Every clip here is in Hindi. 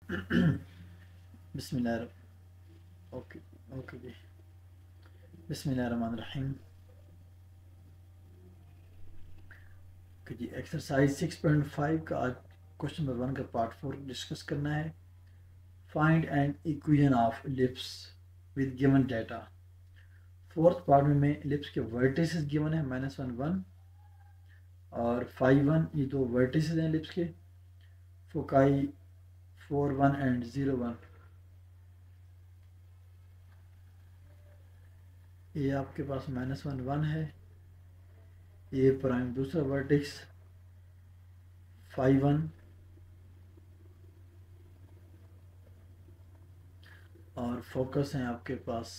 बिस्मिल्लाह। ओके। ओके जी। बिस्मिल्लाहिर्रहमानिर्रहीम। ओके जी, एक्सरसाइज 6.5 का आज क्वेश्चन नंबर 1 का पार्ट 4 डिस्कस करना है। Find an equation of ellipse with given data. Fourth part में इलिप्स के वर्टिसेस गिवन है -1 1 और 5 1। ये दो वर्टिसेस हैं इलिप्स के। Foci 4 1 and 0 1। ये आपके पास -1 1 है। ये प्राइम दूसरा वर्टेक्स 5 1 और फोकस है आपके पास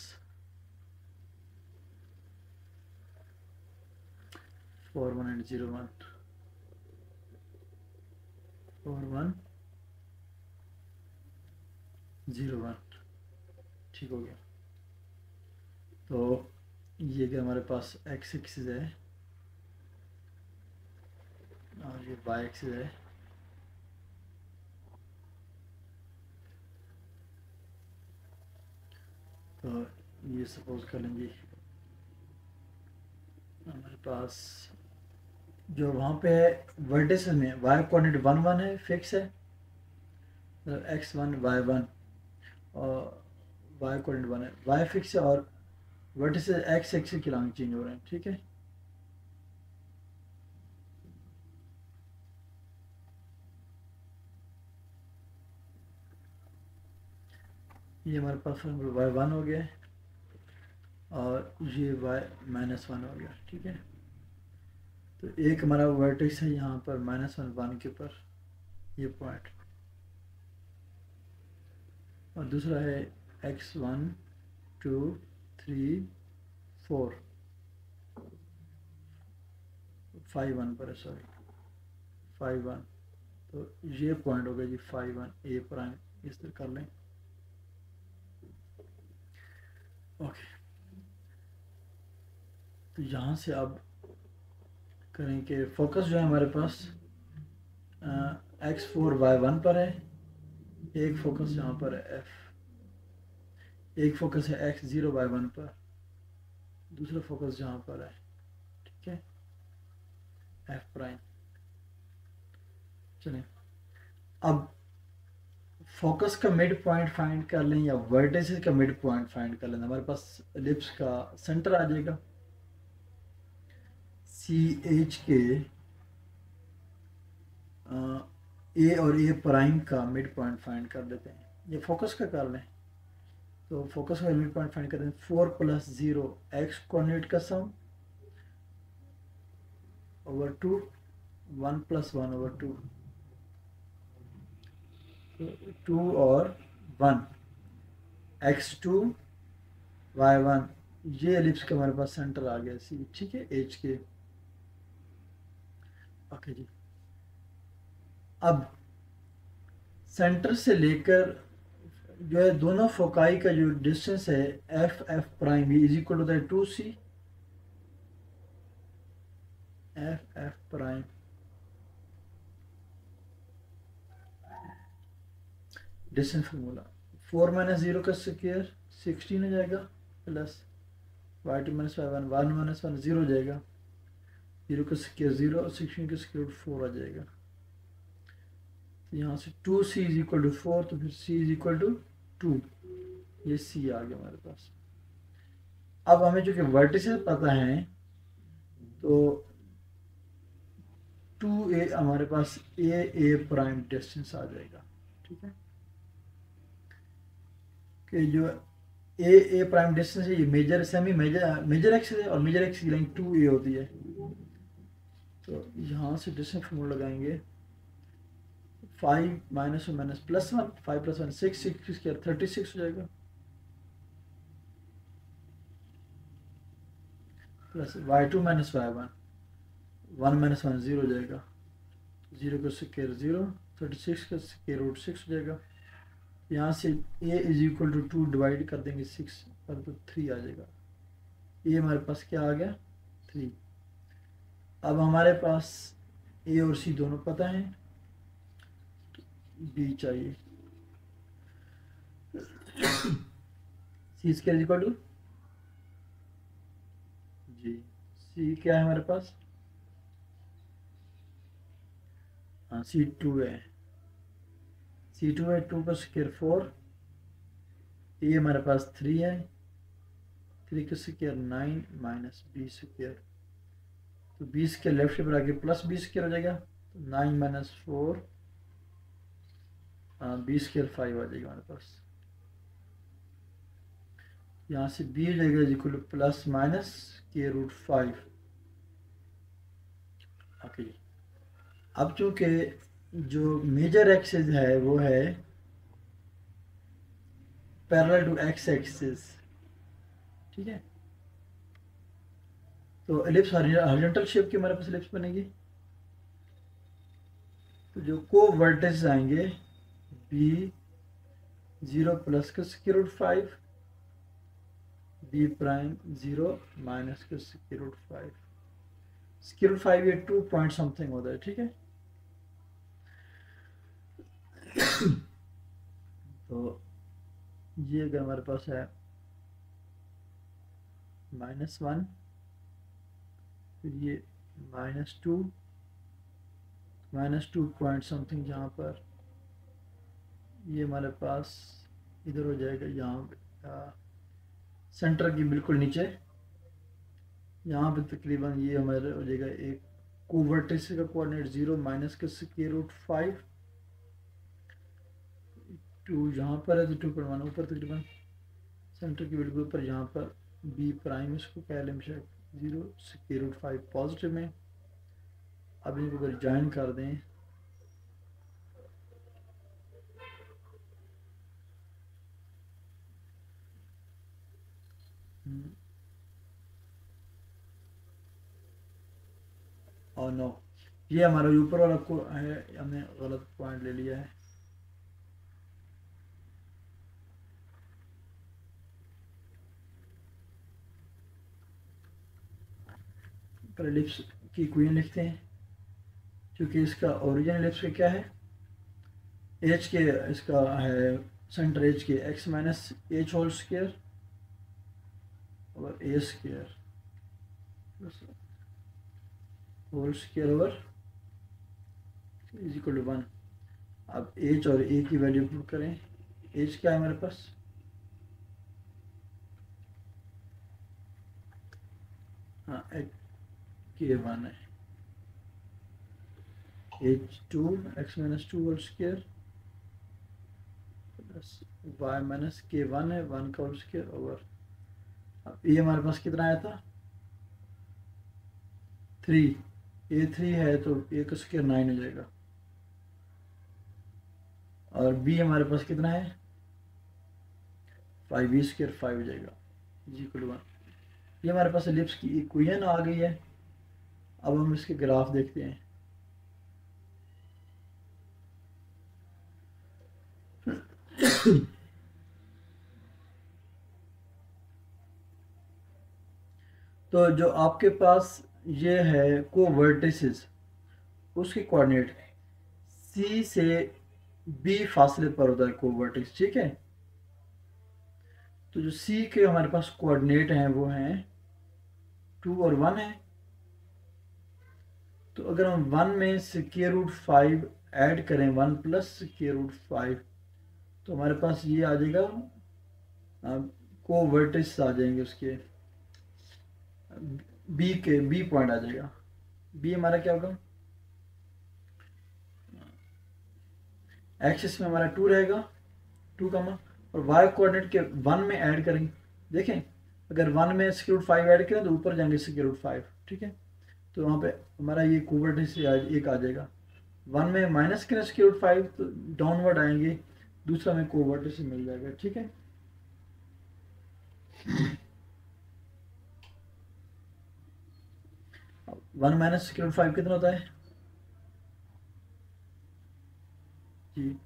4 1 एंड 0 1। 4 1 0 1। ठीक हो गया। तो ये कि हमारे पास एक्स एक्सिस है और ये वाई एक्सिस है। तो ये सपोज कर लेंगे हमारे पास जो वहाँ पे है वर्टिसेस में वाई कोऑर्डिनेट 1 1 है, फिक्स है, मतलब x1 y1 और वाई कोऑर्डिनेट 1 है, वाई फिक्स है और वर्टिसेस एक्स एक्सिस की रंग चेंज हो रहे हैं। ठीक है। ये हमारे पास y1 हो गया और ये y-1 हो गया। ठीक है। तो एक हमारा वर्टेक्स है यहाँ पर -1 1 के ऊपर ये पॉइंट, और दूसरा है x1 2 3 4 5 1 पर है, सॉरी 5 1। तो ये पॉइंट हो गया जी 5 1 ए प्राइम। इस तरह कर लें। ओके। तो यहाँ से अब करें कि फोकस जो है हमारे पास x4 y1 पर है। एक फोकस यहाँ पर है एक फोकस है x0 y1 पर, दूसरा फोकस जहाँ पर है। ठीक है, f प्राइम। चलें अब फोकस का मिड पॉइंट फाइंड कर लें या वर्टिसेस का मिड पॉइंट फाइंड कर लें। हमारे पास एलिप्स का सेंटर आ जाएगा सी एच के ए और ए प्राइम का मिड पॉइंट फाइंड कर लेते हैं। ये फोकस का कर लें। तो फोकस का मिड पॉइंट फाइंड करते हैं 4 + 0 एक्स कोऑर्डिनेट का सम ओवर 2 1 + 1 ओवर 2। तो 2 और 1 x2 y1। ये एलिप्स का हमारे पास सेंटर आ गया सी। ठीक है, एच के। ओके जी। अब सेंटर से लेकर जो है दोनों फोकाई का जो डिस्टेंस है F prime is equal to the 2c F prime. Distance formula 4 - 0 का स्क्वायर 16 हो जाएगा, प्लस y2 - y1 1 - 1 0 हो जाएगा, 0 का स्क्वायर 0, 16 का स्क्वायर 4 आ जाएगा। तो यहाँ से 2c इज इक्वल टू 4, तो फिर c इज इक्वल टू 2। ये c आ गया हमारे पास। अब हमें जो कि वर्टिसेस पता है तो 2a हमारे पास ए प्राइम डिस्टेंस आ जाएगा। ठीक है, कि जो ए प्राइम डिस्टेंस है ये मेजर सेमी मेजर एक्सिस है और मेजर एक्सिस की लेंथ 2a होती है। तो यहाँ से डिस्टेंस फॉर्मूला लगाएंगे 5 - 1 +1 5 + 1 6 6 स्क्वायर 36 हो जाएगा, प्लस y2 - y1 1 - 1 0 हो जाएगा, 0 का स्क्वायर 0, 36 का स्क्वायर रूट 6 हो जाएगा। यहाँ से a is equal to 2 divide कर देंगे 6 पर तो 3 आ जाएगा। ये हमारे पास क्या आ गया 3। अब हमारे पास a और c दोनों पता है, b चाहिए। सी स्क्वायर इक्वल टू जी, सी क्या है हमारे पास, हाँ सी टू है, सी टू है, टू का स्क्वायर फोर, ये हमारे पास थ्री है, थ्री का square nine minus B square, तो बी स्क्वायर लेफ्ट से बढ़ा के प्लस बी स्क्वायर हो जाएगा, तो nine minus four, B square five आ जाएगा हमारे पास, यहाँ से बी हो जाएगा इक्वल टू प्लस माइनस के रूट फाइव। ओके, अब चूंकि जो मेजर एक्सिस है वो है पैरेलल टू एक्स एक्सिस, ठीक है, तो एलिप्स हॉरिजॉन्टल शेप की हमारे पास एलिप्स बनेगी, तो जो को वर्टेक्स आएंगे बी जीरो प्लस का square root five, B prime zero minus का square root five, square root five ये 2 पॉइंट समथिंग होता है, ठीक है। तो ये अगर हमारे पास है माइनस वन, फिर ये माइनस टू पॉइंट समथिंग, जहाँ पर ये हमारे पास इधर हो जाएगा, यहाँ सेंटर की बिल्कुल नीचे, यहाँ पे तकरीबन ये हमारे हो जाएगा एक कोवर्टिस का कोऑर्डिनेट जीरो माइनस का स्क्वायर रूट फाइव, टू यहाँ पर है तो 2.1 ऊपर तकरीबन सेंटर की बिल्कुल ऊपर, यहाँ पर बी प्राइम इसको कह लें zero square root five positive में। अब इनको अगर ज्वाइन कर दें और नो, ये हमारा ऊपर वाला को है, हमने गलत पॉइंट ले लिया है, पर एलिप्स की क्वीन लिखते हैं, क्योंकि इसका ओरिजिन एलिप्स का क्या है, एच के, इसका है centre h k x minus h whole square और a square whole square over is equal to one. अब एच और ए की वैल्यू पुट करें, एच क्या है हमारे पास, हाँ के वन है, H two X minus two whole square plus Y minus K one है, वन का होल स्क्वायर ओवर, अब ये हमारे पास कितना आया था थ्री, ए थ्री है तो ए का स्क्वायर नाइन हो जाएगा, और बी हमारे पास कितना है फाइव, बी स्क्वायर फाइव हो जाएगा जी इक्वल टू वन। ये हमारे पास एलिप्स की इक्वेशन आ गई है। अब हम इसके ग्राफ देखते हैं। तो जो आपके पास ये है को वर्टिसेस, उसके कोऑर्डिनेट सी से बी फासले पर होता है को वर्टिस, ठीक है। तो जो सी के हमारे पास कोऑर्डिनेट हैं वो हैं 2 और 1 है। तो अगर हम 1 में स्क्वायर रूट 5 ऐड करें, 1 प्लस स्क्वायर रूट 5, तो हमारे पास ये आ जाएगा को वर्टिस आ जाएंगे उसके बी के, बी पॉइंट आ जाएगा। बी हमारा क्या होगा, एक्सिस में हमारा 2 रहेगा, 2 का और वाई कोऑर्डिनेट के 1 में ऐड करेंगे। देखें अगर 1 में स्क्वायर रूट 5 ऐड करें तो ऊपर जाएंगे स्क्वायर रूट 5, ठीक है। तो वहाँ पे हमारा ये कोवर्टिस एक आ जाएगा। 1 में माइनस करें स्क्वायर रूट 5 तो डाउनवर्ड आएंगे, दूसरा में कोवर्टिस मिल जाएगा, ठीक है। वन माइनस स्क्वायर रूट 5 कितना होता है जी,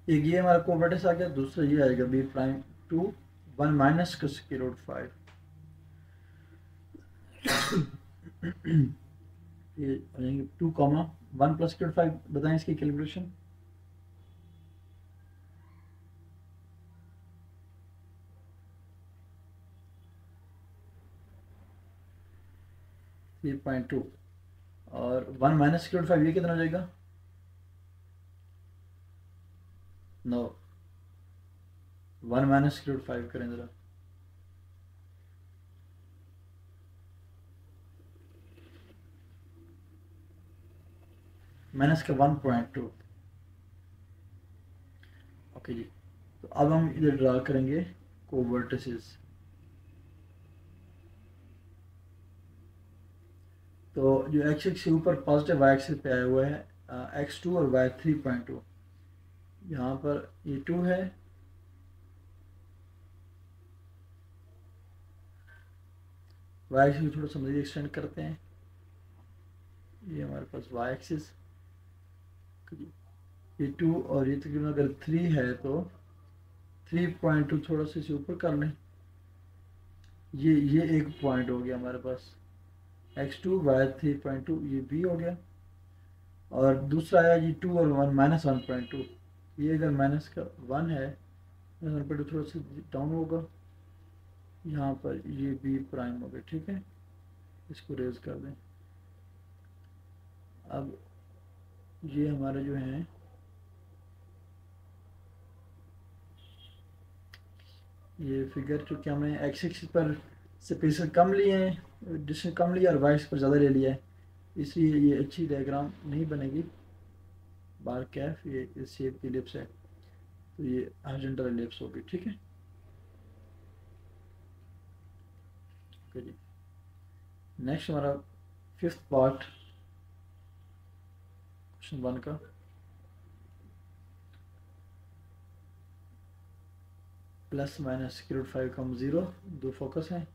एक ये हमारा कोवर्टिस आ गया, दूसरा ये आएगा बी प्राइम 2 1 माइनस का स्क्वायर रूट 5। ये हो जाएंगे 2, 1 प्लस स्क्वायर 5। बताएं इसकी कैलकुलेशन। ये 0.2 और 1 माइनस स्क्वायर 5 ये कितना हो जाएगा? 9। 1 माइनस स्क्वायर 5 करें ज़रा। माइनस का 1.2। ओके जी। तो अब हम इधर ड्रा करेंगे कोवर्टिसेस। तो जो एक्स एक्स के ऊपर पॉजिटिव वाई एक्सिस पे आया हुआ है x2 और y 3.2। यहाँ पर ये 2 है, वाई एक्सिस को थोड़ा सा मज़ीद एक्सटेंड करते हैं। ये हमारे पास वाई एक्सिस, ये 2 और ये तकरीबन अगर 3 है तो 3.2 थोड़ा सा इसे ऊपर कर लें। ये एक पॉइंट हो गया हमारे पास, x2 y 3.2 ये भी हो गया। और दूसरा आया ये 2 और 1 माइनस 1.2। ये अगर माइनस का 1 है, 1.2 थोड़ा सा डाउन होगा। यहाँ पर ये बी प्राइम हो गया, ठीक है। इसको रेज कर दें। अब ये हमारे जो हैं ये फिगर चूँकि हमने एक्स एक्सिस पर स्पेस कम लिए हैं, डिस्टेंस कम लिया और वाई एक्सिस पर ज़्यादा ले लिया है, इसलिए ये अच्छी डायग्राम नहीं बनेगी। बार कैफ ये इस शेप की लिप्स है, तो ये हॉरिजॉन्टल लिप्स होगी, ठीक है। ओके जी। नेक्स्ट हमारा 5th पार्ट क्वेश्चन 1 का। प्लस माइनस स्क्वायर 5 कम 0, दो फोकस हैं।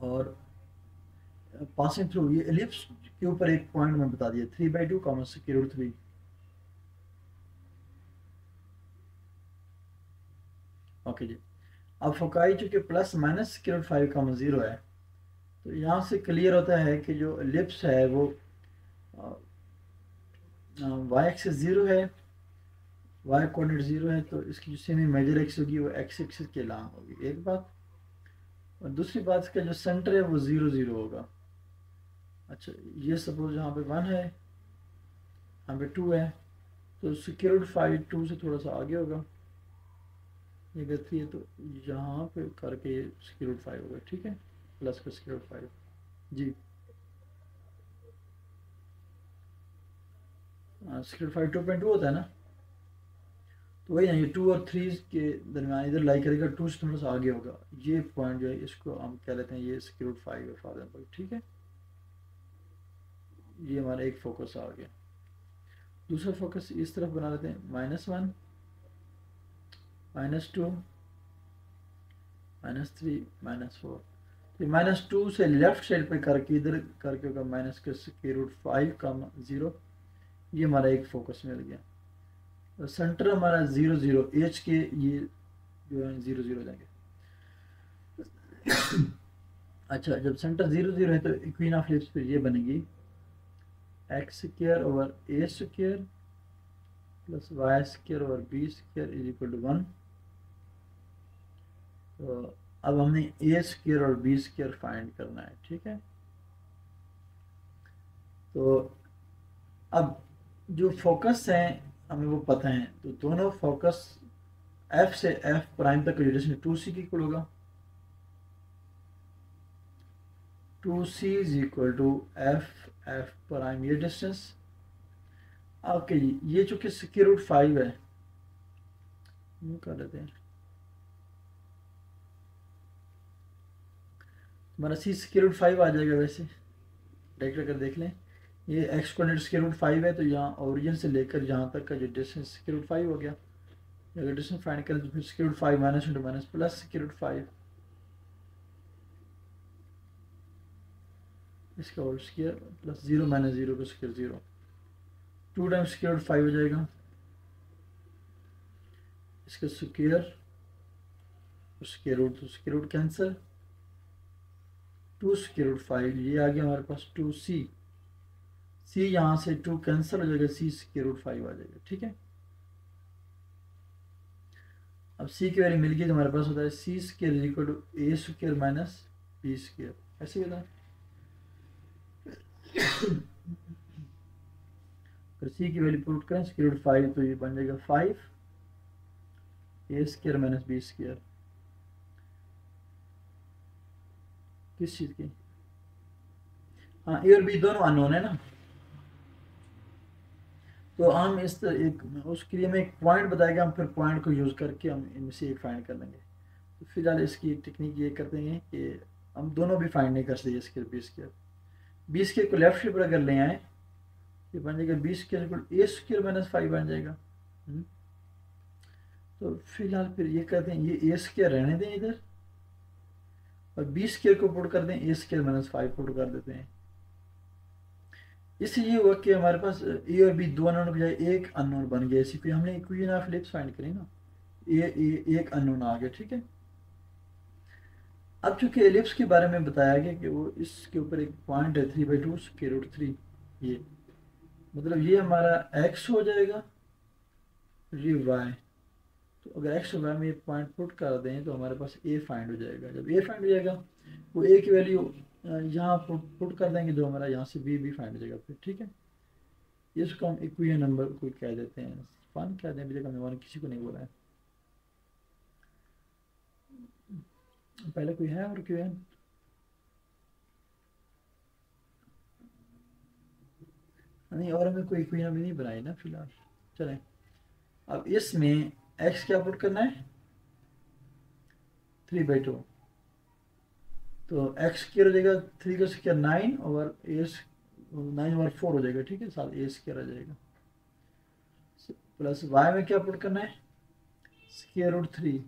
और पासिंग थ्रू ये एलिप्स के ऊपर एक पॉइंट में बता दिया 3/2 कॉमा स्क्वायर 3। ओके जी। अब फोकाई चूँकि प्लस माइनस स्क्वायर 5 कॉमा 0 है, तो यहाँ से क्लियर होता है कि जो एलिप्स है वो वाई एक्सिस 0 है, वाई कोऑर्डिनेट 0 है, तो इसकी जो सेमी मेजर एक्स होगी वो एक्स एक्सिस के अलावा होगी, एक बात। और दूसरी बात इसका जो सेंटर है वो 0 0 होगा। अच्छा, ये सपोज यहाँ पे 1 है, यहाँ पे 2 है, तो स्क्वायर 5 2 से थोड़ा सा आगे होगा। ये अगर 3 है तो यहाँ पे करके ये स्क्वायर 5 होगा, ठीक है। प्लस का स्क्वायर 5 जी। स्क्वायर 5 2.2 होता है ना, तो वही ना, ये 2 और 3 के दरमियान इधर लाई करेगा, 2 से थोड़ा सा आगे होगा। ये पॉइंट जो है इसको हम कह लेते हैं ये स्क्वायर 5 है फॉर एग्जाम्पल, ठीक है। ये हमारा एक फोकस आ गया। दूसरा फोकस इस तरफ बना लेते हैं, -1 -2 -3 -4। तो -2 से लेफ्ट साइड पे करके इधर करके होगा माइनस का स्क्वायर 5 का 0। ये हमारा एक फोकस मिल गया। तो सेंटर हमारा 0 0 एच के ये जो है 0 0 जाएंगे। अच्छा, जब सेंटर 0 0 है तो इक्वीन ऑफ लिप्स पे ये बनेगी x square over A square plus Y square over B square is equal to 1। तो अब हमने ए स्क्वायर और बी स्क्वायर फाइंड करना है, ठीक है। तो अब जो फोकस हैं हमें वो पता है, तो दोनों फोकस एफ से एफ प्राइम तक का डिस्टेंस 2c की इक्वल होगा। 2c is equal to F prime, ये डिस्टेंस। ओके जी, ये चूंकि स्क्वायर रूट 5 है, ये कर लेते हैं। हमारा सी स्क्वायर रूट 5 आ जाएगा। वैसे डायरेक्ट अगर देख लें, ये एक्स कोऑर्डिनेट स्क्वायर रूट 5 है, तो यहाँ ओरिजिन से लेकर यहाँ तक का जो डिस्टेंस स्क्वायर रूट 5 हो गया। अगर डिस्टेंस फाइंड करें तो फिर square root 5 minus into minus plus square root 5, इसका होल स्क्वायर प्लस 0 माइनस 0 का स्क्वायर 0। 2 टाइम्स स्क्वायर रूट 5 हो जाएगा, इसका square square root cancel, 2 square root 5 ये आ गया हमारे पास 2c, c यहाँ से 2 कैंसिल हो जाएगा, c स्क्वायर रूट 5 आ जाएगा। ठीक है, अब c की वैल्यू मिल गई तो हमारे पास होता है c square is equal to a square minus b square, ऐसे होता है। अगर c की वैल्यू पुट करें स्क्वायर रूट 5 तो ये बन जाएगा 5 a square minus b square, किस चीज़ की, हाँ ए और बी दोनों अननोन है ना, तो हम इस तरह एक उसके लिए हमें एक पॉइंट बताएगा, हम फिर पॉइंट को यूज़ करके हम इनमें से एक फाइंड कर लेंगे। तो फिलहाल इसकी टेक्निक ये करते हैं कि हम दोनों भी फाइंड नहीं कर सकते, स्क्वायर बी स्क्वायर को लेफ्ट साइड पर अगर ले आए ये बन जाएगा बी स्क्वायर इक्वल ए स्क्वायर माइनस 5 बन जाएगा। तो फिलहाल फिर ये करते हैं, ये ए स्क्वायर रहने दें इधर और बी स्क्वायर को पुट कर दें, ए स्क्वायर माइनस 5 पुट कर देते हैं। इससे ये हुआ कि हमारे पास ए और बी दो अननोन के बजाय एक अननोन बन गया। इसी पे हमने इक्वेशन ऑफ एलिप्स फाइंड करी ना, एक अननोन आ गया। ठीक है, अब चूंकि एलिप्स के बारे में बताया गया कि वो इसके ऊपर एक पॉइंट है 3/2 स्क्वायर रूट 3, ये मतलब ये हमारा x हो जाएगा, ये y। तो अगर x और y में ये पॉइंट पुट कर दें तो हमारे पास a फाइंड हो जाएगा। जब a फाइंड हो जाएगा वो a की वैल्यू यहाँ पुट कर देंगे, जो हमारा यहाँ से b भी फाइंड हो जाएगा फिर। ठीक है, इसको हम इक्वेशन नंबर कोई कह देते हैं, 1 कह दें, अभी तक हमने 1 किसी को नहीं बोला है। पहले कोई है और क्यों है, नहीं और हमें कोई इक्वेशन अभी नहीं बनाई ना फिलहाल। चलें, अब इसमें x क्या पुट करना है 3/2, तो x स्क्वायर हो जाएगा 3 का स्क्वायर 9 और a 9 और 4 हो जाएगा। ठीक है, साथ a स्क्वायर आ जाएगा, प्लस y में क्या पुट करना है स्क्वायर रूट 3,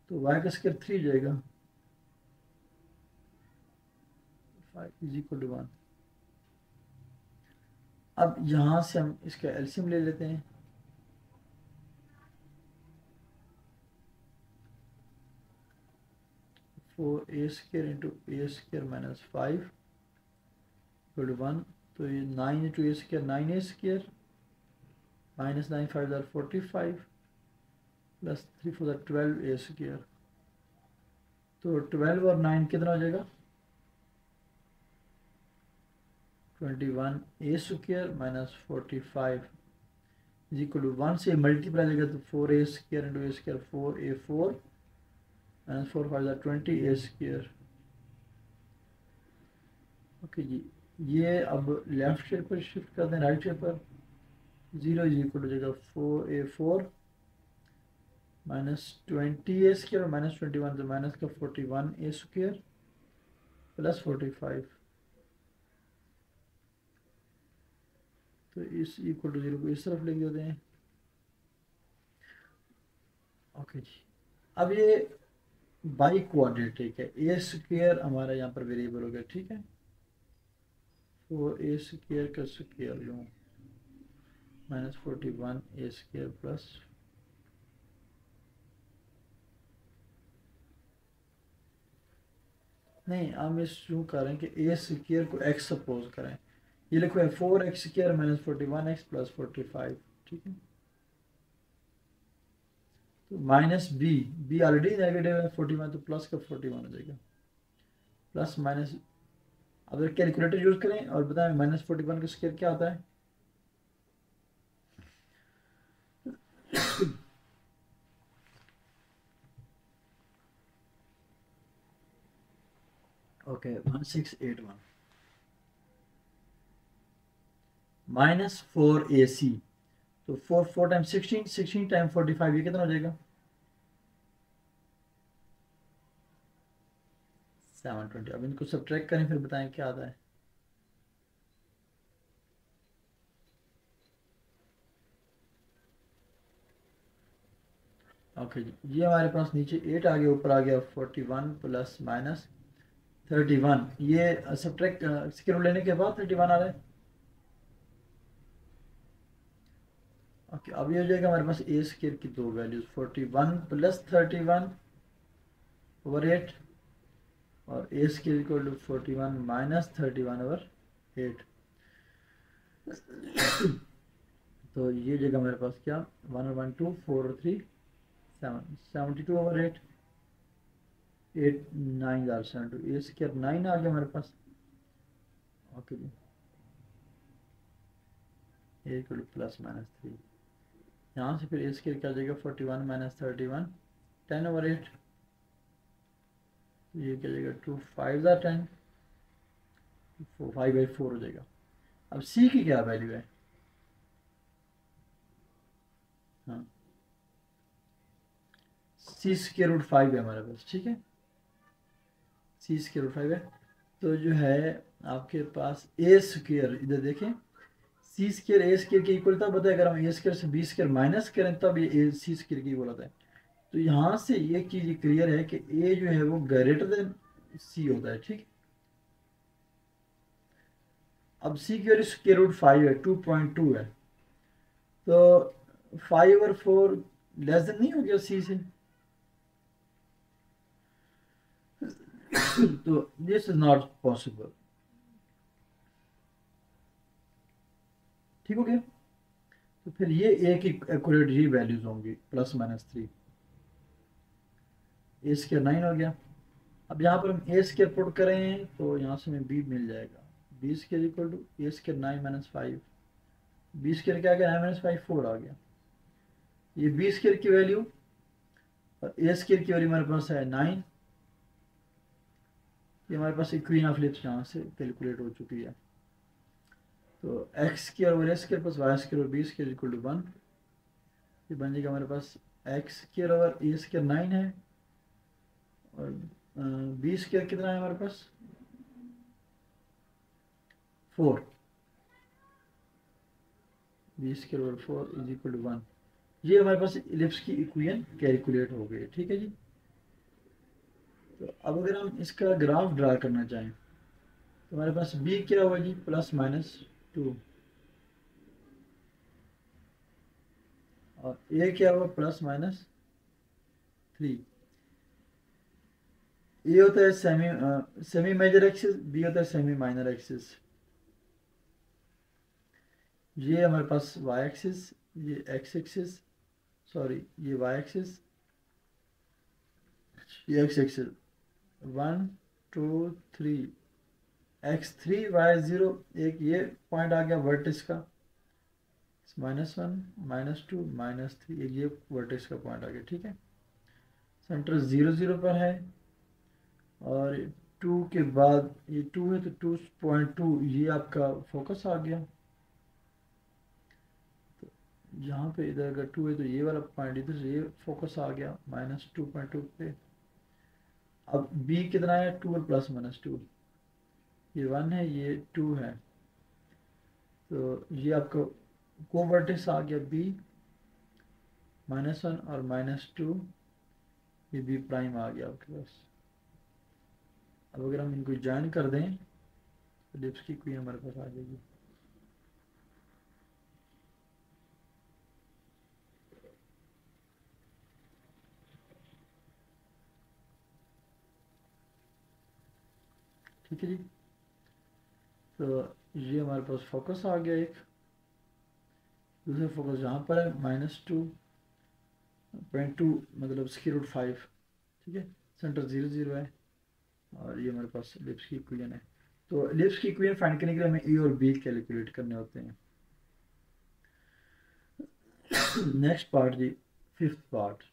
तो y का स्क्वायर 3 हो जाएगा, 5 इज इक्वल टू 1। अब यहाँ से हम इसका एलसीएम ले लेते हैं, four a square into a square minus 5 equal to 1, तो ये 9 into a square 9 a square minus 9 5 जार 45 प्लस 3 4 जार 12 ए स्क्वायर, तो 12 और 9 कितना हो जाएगा 21 a square minus 45 is equal to 1 से मल्टीप्लाई जाएगा तो 4 a square into a square 4 minus 4 5 जार 20 ए स्क्वायर। ओके जी, ये अब लेफ्ट साइड पर शिफ्ट कर दें, राइट साइड पर 0 इज इक्वल हो जाएगा 4 माइनस 20 ए स्क्वायर और माइनस 21 तो माइनस का 41 ए स्क्वायर प्लस 45, तो इस इक्वल टू 0 को इस तरफ लिख देते हैं। ओके जी, अब ये बाई क्वाड्रेटिक है, ए स्क्वायर हमारा यहाँ पर वेरिएबल हो गया। ठीक है, तो ए स्क्वायर का स्क्वायर लूँ माइनस 41 ए स्क्वायर प्लस नहीं, हम इस यूँ करें कि ए स्क्वायर को एक्स सपोज करें, ये लिखो है 4x square minus 41x plus 45। ठीक है, तो माइनस बी ऑलरेडी नेगेटिव है 41, तो प्लस का 41 हो जाएगा, प्लस माइनस। अब कैलकुलेटर यूज करें और बताएं माइनस 41 का स्क्वायर क्या होता है ओके 1681 माइनस 4ac, तो 4 टाइम 16 टाइम 45 ये कितना हो जाएगा 720। अब इनको सब्ट्रैक्ट करें फिर बताएं क्या आता है। ओके जी, ये हमारे पास नीचे 8 आ गया, ऊपर आ गया 41 प्लस माइनस 31, ये सब्ट्रैक्ट स्क्वायर रूट लेने के बाद 31 आ रहा है। ओके, अब ये हो जाएगा हमारे पास ए स्क्वायर की दो वैल्यूज 41 प्लस 31 ओवर 8 और a square equal to 41 minus 31 over 8। तो ये जगह हमारे पास क्या 1 और 1 2 4 और 3 7 72 ओवर 8 8 9 आर 72 ए स्क्वायर 9 आ गया हमारे पास। Okay ji, A equal to plus minus 3, यहाँ से फिर ए स्क्वायर क्या आ जाएगा 41 माइनस 31 10 ओवर 8, तो ये क्या जाएगा 2 5 10 5/4 हो जाएगा। अब सी की क्या वैल्यू है, हाँ सी स्क्वायर रूट 5 है हमारे पास, ठीक है सी स्क्वायर रूट 5 है। तो जो है आपके पास ए स्क्वायर, इधर देखें सी स्क्वायर ए स्क्वायर की इक्वल तब होता है अगर हम ए स्क्वायर से बी स्क्वायर माइनस करें तब ये ए सी स्क्वायर की इक्वल होता है। तो यहाँ से ये चीज़ क्लियर है कि ए जो है वो ग्रेटर देन सी होता है, ठीक। अब सी की वैल्यू स्क्वायर रूट 5 है 2.2 है, तो 5 और 4 लेस देन नहीं हो गया सी से, तो दिस इज नॉट पॉसिबल, ठीक हो गया। तो फिर ये ए की एक्यूरेट ही वैल्यूज होंगी प्लस माइनस 3, ए स्क्वायर 9 हो गया। अब यहाँ पर हम ए स्क्वायर पुट करें तो यहाँ से हमें बी मिल जाएगा, B square equal to A square 9 minus 5, B square क्या आ गया 9 माइनस 5 4 आ गया। ये बी स्क्वायर की वैल्यू और ए स्क्वायर की वैल्यू हमारे पास है 9, ये हमारे पास इक्वीन ऑफ लिप्स यहाँ से कैलकुलेट हो चुकी है। तो X square over A square plus Y square over B square equal to 1, ये बन जाएगा हमारे पास एक्स स्क्वायर ओवर ए स्क्वायर 9 है और बी स्क्वायर कितना है हमारे पास 4, B square over 4 is equal to 1। ये हमारे पास इलिप्स की इक्वेशन कैलकुलेट हो गई, ठीक है जी। तो अब अगर हम इसका ग्राफ ड्रा करना चाहें तो हमारे पास बी क्या होगा जी प्लस माइनस 2 और ए क्या होगा प्लस माइनस 3। ए होता है सेमी मेजर एक्सिस, बी होता है सेमी माइनर एक्सिस। ये हमारे पास वाई एक्सिस, ये एक्स एक्सिस, सॉरी ये वाई एक्सिस, ये एक्स एक्सिस 1 2 3 x3 y0, एक ये पॉइंट आ गया वर्टेक्स का -1 -2 -3, एक ये वर्टेक्स का पॉइंट आ गया, ठीक है। सेंटर 0 0 पर है और 2 के बाद ये 2 है तो 2.2 ये आपका फोकस आ गया। तो यहाँ पे इधर अगर 2 है तो ये वाला पॉइंट इधर से ये फोकस आ गया -2.2 पे। अब b कितना है 2 और प्लस -2, ये 1 है ये 2 है, तो ये आपका कोवर्टेक्स आ गया b -1 और -2, ये b प्राइम आ गया आपके पास। अब अगर हम इनको ज्वाइन कर दें तो लिप्स की क्वीन हमारे पास आ जाएगी। ठीक है जी, तो ये हमारे पास फोकस आ गया एक, दूसरा फोकस यहाँ पर है -2.2 मतलब √5, ठीक है। सेंटर 0 0 है और ये हमारे पास लिप्स की इक्वेशन है। तो लिप्स की इक्वेशन फाइंड करने के लिए हमें ए और बी कैलकुलेट करने होते हैं। नेक्स्ट पार्ट जी, fifth part,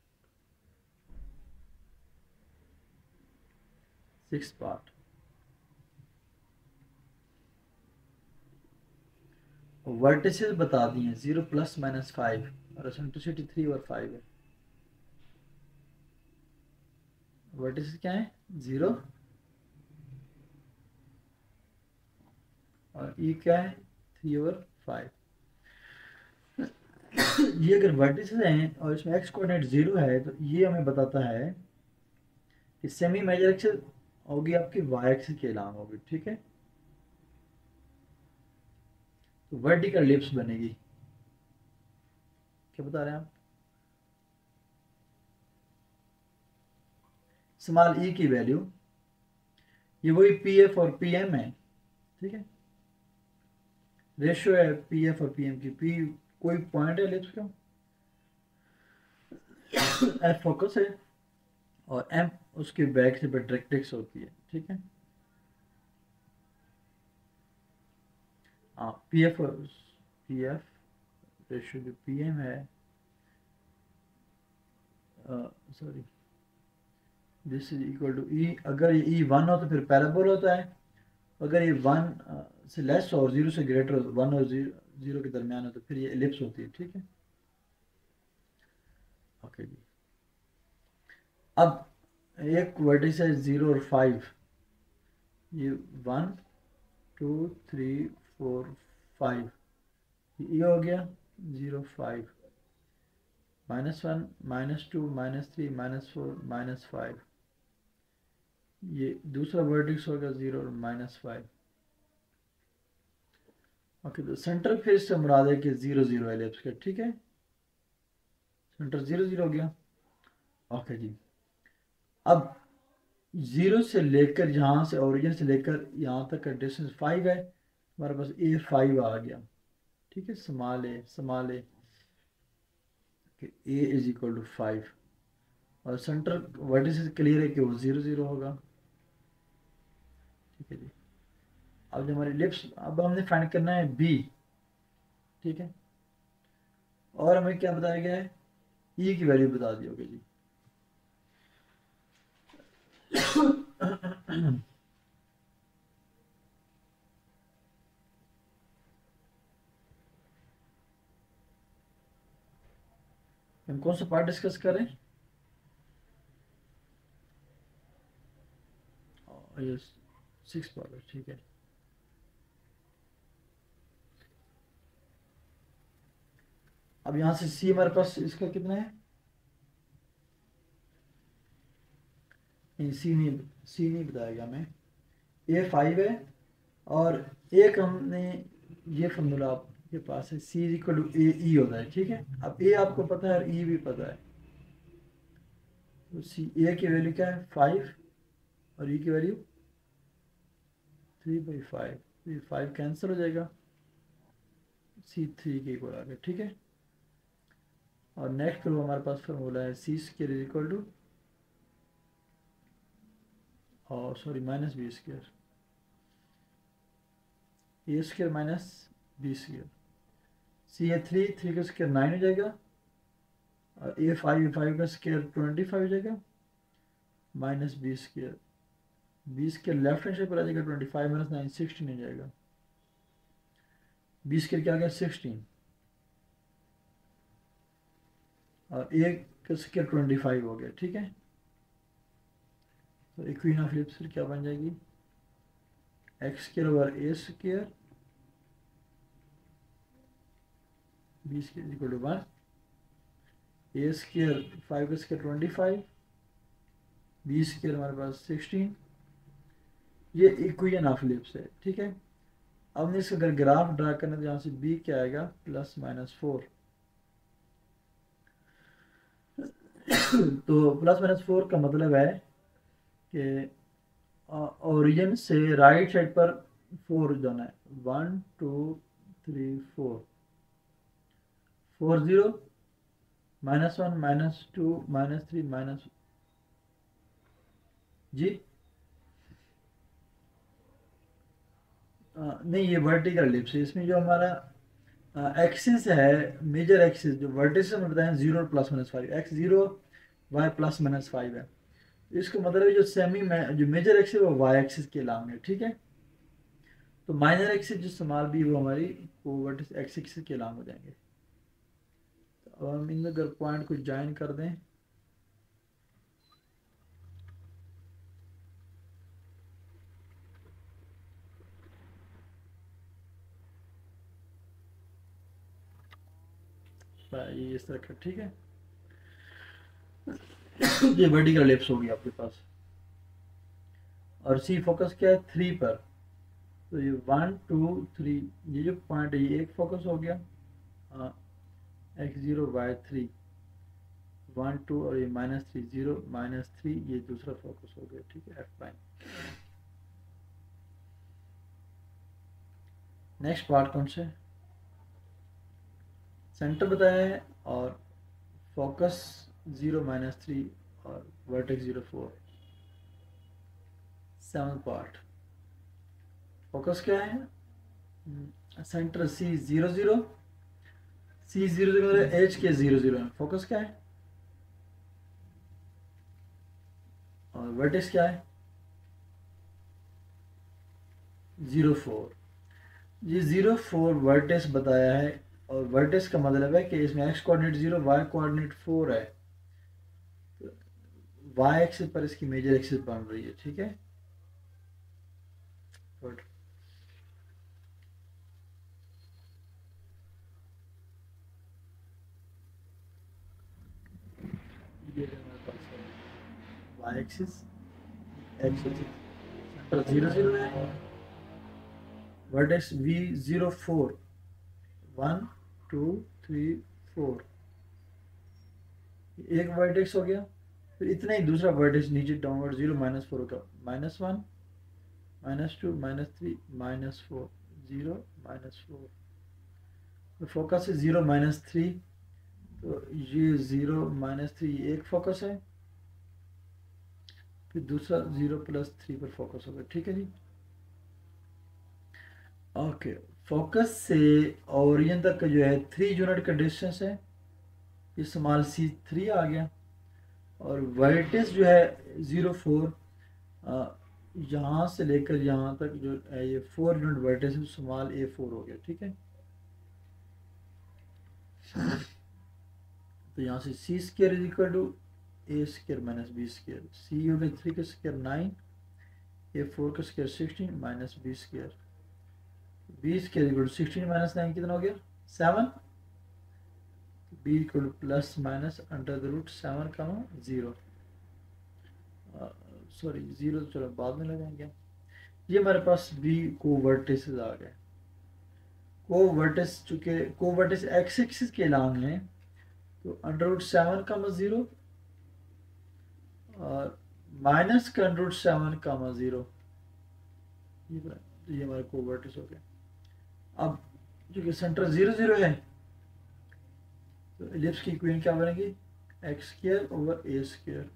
sixth part. Vertices बता दिए 0 + -5 और एसेंट्रिसिटी 3 और 5 है। वर्टिसेस क्या है 0 और ई क्या है 3 और 5। ये अगर वर्टिसेस हैं और इसमें एक्स कोऑर्डिनेट 0 है तो ये हमें बताता है कि सेमी मेजर एक्सिस होगी आपकी वाई एक्सिस के अलावा होगी, ठीक है। तो वर्टिकल लिप्स बनेगी, क्या बता रहे हैं आप? स्मॉल ई की वैल्यू, ये वही पी एफ और पी एम है, ठीक है, रेशियो है पी एफ और पी एम की। पी कोई पॉइंट है एलिप्स का, एफ फोकस है, और एम उसकी बैक से डायरेक्ट्रिक्स होती है, ठीक है। हाँ, पी एफ रेशियो जो पी एम है, sorry, this is equal to e. अगर ये ई 1 हो तो फिर पैराबोल होता है, अगर ये 1 से लेस और 0 से ग्रेटर हो, 1 और 0 के दरमियान हो, तो फिर ये एलिप्स होती है, ठीक है। ओके जी, अब एक वर्टिस है 0 और 5, ये 1 2 3 4 5, ये हो गया 0 5, -1 -2 -3 -4 -5, ये दूसरा वर्टेक्स होगा 0 और -5। ओके, तो सेंटर फेस से मुराद है कि 0 0 एलिप्स का, ठीक है, सेंटर 0 0 हो गया। ओके जी, अब 0 से लेकर यहाँ से ओरिजिन से लेकर यहाँ तक का डिस्टेंस 5 है, हमारे पास ए 5 आ गया, ठीक है, small A A is equal to 5, और सेंटर वर्टिस क्लियर है कि वो 0 0 होगा, ठीक है जी। अब जो हमारी लिप्स, अब हमने फाइंड करना है बी, ठीक है, और हमें क्या बताया गया है, ई की वैल्यू बता दी होगी जी। हम कौन सा पार्ट डिस्कस करें? ये 6 पार्ट है, ठीक है। अब यहाँ से सी हमारे पास इसका कितना है? सी नहीं बताएगा हमें। ए 5 है, और एक हमने ये फॉर्मूला आपके पास है, सी इज इक्वल टू ए ई होता है, ठीक है। अब ए आपको पता है और ई भी पता है, तो सी ए की वैल्यू क्या है 5, और ई की वैल्यू 3/5, ये 5 कैंसिल हो जाएगा, सी 3 के इक्वल आ गया, ठीक है। और नेक्स्ट फिर हमारे पास फॉर्मूला है सी स्क्वायर इज इक्वल टू, और सॉरी माइनस बी स्क्वायर, ए स्क्वायर माइनस बी स्क्वायर, सी है 3 का स्क्वायर 9 हो जाएगा, और ए 5 का स्क्वायर 25 हो जाएगा, minus B square left hand side पर आ जाएगा, 25 - 9 16 हो जाएगा, बी स्क्वायर क्या आ गया 16, और ए का स्क्वायर 25 हो गया, ठीक है। तो इक्वेशन ऑफ एलिप्स फिर क्या बन जाएगी, X square over A square, B square equal to 1, A square 5 का स्क्वायर 25, बी स्क्वायर हमारे पास 16, ये इक्वेशन ऑफ एलिप्स है, ठीक है। अब हमने इसका अगर ग्राफ ड्रा करना तो यहाँ से बी क्या आएगा +-4, तो +-4 का मतलब है कि ओरिजिन से राइट साइड पर 4 जाना है, 1 2 3 4 4 0 -1 -2 -3 माइनस, जी नहीं, ये वर्टिकल एलिप्स है, इसमें जो हमारा एक्सिस है, मेजर एक्सिस जो वर्टिस में बताएं 0 +-5, x 0 y +-5 है, इसका मतलब है जो जो मेजर एक्सिस वो वाई एक्सिस के अलांग है, ठीक है। तो माइनर एक्सिस जो स्मॉल बी वो हमारी वर्टिस एक्स एक्सिस के अलांग हो जाएंगे। तो अब हम इन अगर पॉइंट को ज्वाइन कर दें, ये इस तरह का, ठीक है। ये वर्टिकल एलिप्स होगी आपके पास, और सी फोकस क्या है 3 पर, तो ये 1 2 3 ये जो पॉइंट है ये एक फोकस हो गया, x0 y3 1 2 और ये -3 0 -3, ये दूसरा फोकस हो गया, ठीक है, एफ प्राइम। नेक्स्ट पार्ट कौन से, सेंटर बताया है और फोकस 0 -3 और वर्टेक्स 0 4। सेवन पार्ट, फोकस क्या है, सेंटर C0 0, C0 0 एच के 0 0 है, फोकस क्या है, और वर्टेक्स क्या है 0 4। ये 0 4 वर्टेक्स बताया है, और वर्टेक्स का मतलब है कि इसमें x कोऑर्डिनेट 0 y कोऑर्डिनेट 4 है, y एक्सिस पर इसकी मेजर एक्सिस बन रही है, ठीक है। गुड, ये हमारे पास है y axis, x axis, centre 0 0 है, वर्टेक्स v0 4 1 2 3 4, एक वर्टेक्स हो गया, फिर इतना ही दूसरा वर्टेक्स नीचे डाउनवर्ड 0 -4 होगा, -1 -2 -3 -4 0 -4, तो फोकस है 0 -3, तो ये 0 -3 एक फोकस है, फिर दूसरा 0 +3 पर फोकस होगा, ठीक है जी। ओके, फोकस से ओरिजिन तक का जो है 3 यूनिट का डिस्टेंस है, ये स्मॉल c3 आ गया, और वर्टेक्स जो है 0 4, यहाँ से लेकर यहाँ तक जो है ये 4 यूनिट वर्टेक्स है, स्मॉल a4 हो गया, ठीक है। तो यहाँ से c square is equal to a square minus b square, c हो गया 3 का स्क्वायर 9, a4 का square 16 minus b square, b square equal to 16 minus 9 कितना हो गया 7, b equal to plus minus under the root 7 का 0, सॉरी 0 तो चलो बाद में लगाएंगे। ये हमारे पास b को वर्टिसेस आ गए, को वर्टिस चुके को वर्टिस एक्स एक्सिस के लॉन्ग हैं, तो अंडर रूट 7 का 0 और माइनस का अंडर रूट 7 का 0, ये हमारे को वर्टिस हो गए। अब चूंकि सेंटर 0 0 है, तो एलिप्स की इक्वेशन क्या बनेगी, एक्स स्क्वायर ओवर ए स्क्वायर,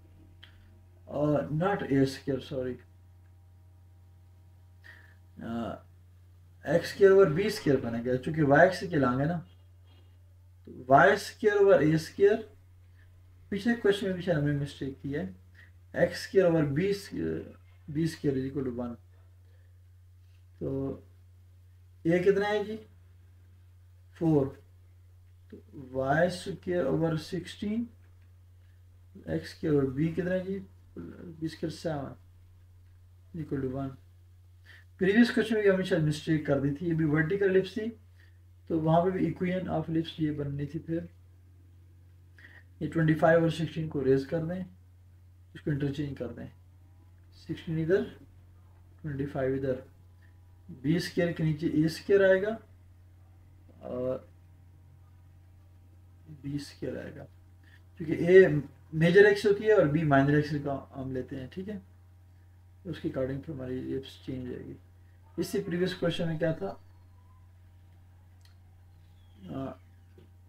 और not A square, sorry, X square over B square बनेगा, चूंकि वाई एक्स के लाएंगे ना, तो वाई स्क्वायर ओवर ए स्क्वायर, पिछले क्वेश्चन में भी शायद हमने मिस्टेक की है, X square over B square is equal to 1, तो ये कितना है जी 4, तो Y square over 16, X square over B कितना है जी B square 7 equal to 1। Previous question में भी हमने शायद मिस्टेक कर दी थी, ये भी वर्टिकल एलिप्स थी, तो वहाँ पे भी इक्वेशन ऑफ एलिप्स ये बननी थी, फिर ये 25 और 16 को रेज कर दें, इसको इंटरचेंज कर दें, 16 इधर 25 इधर, बी स्क्वायर के नीचे ए स्क्वायर आएगा और बी स्क्वायर आएगा, क्योंकि ए मेजर एक्स होती है और बी माइनर एक्स का हम लेते हैं, ठीक है, तो उसके अकॉर्डिंग फिर हमारी एलिप्स चेंज आएगी। इससे प्रीवियस क्वेश्चन में क्या था,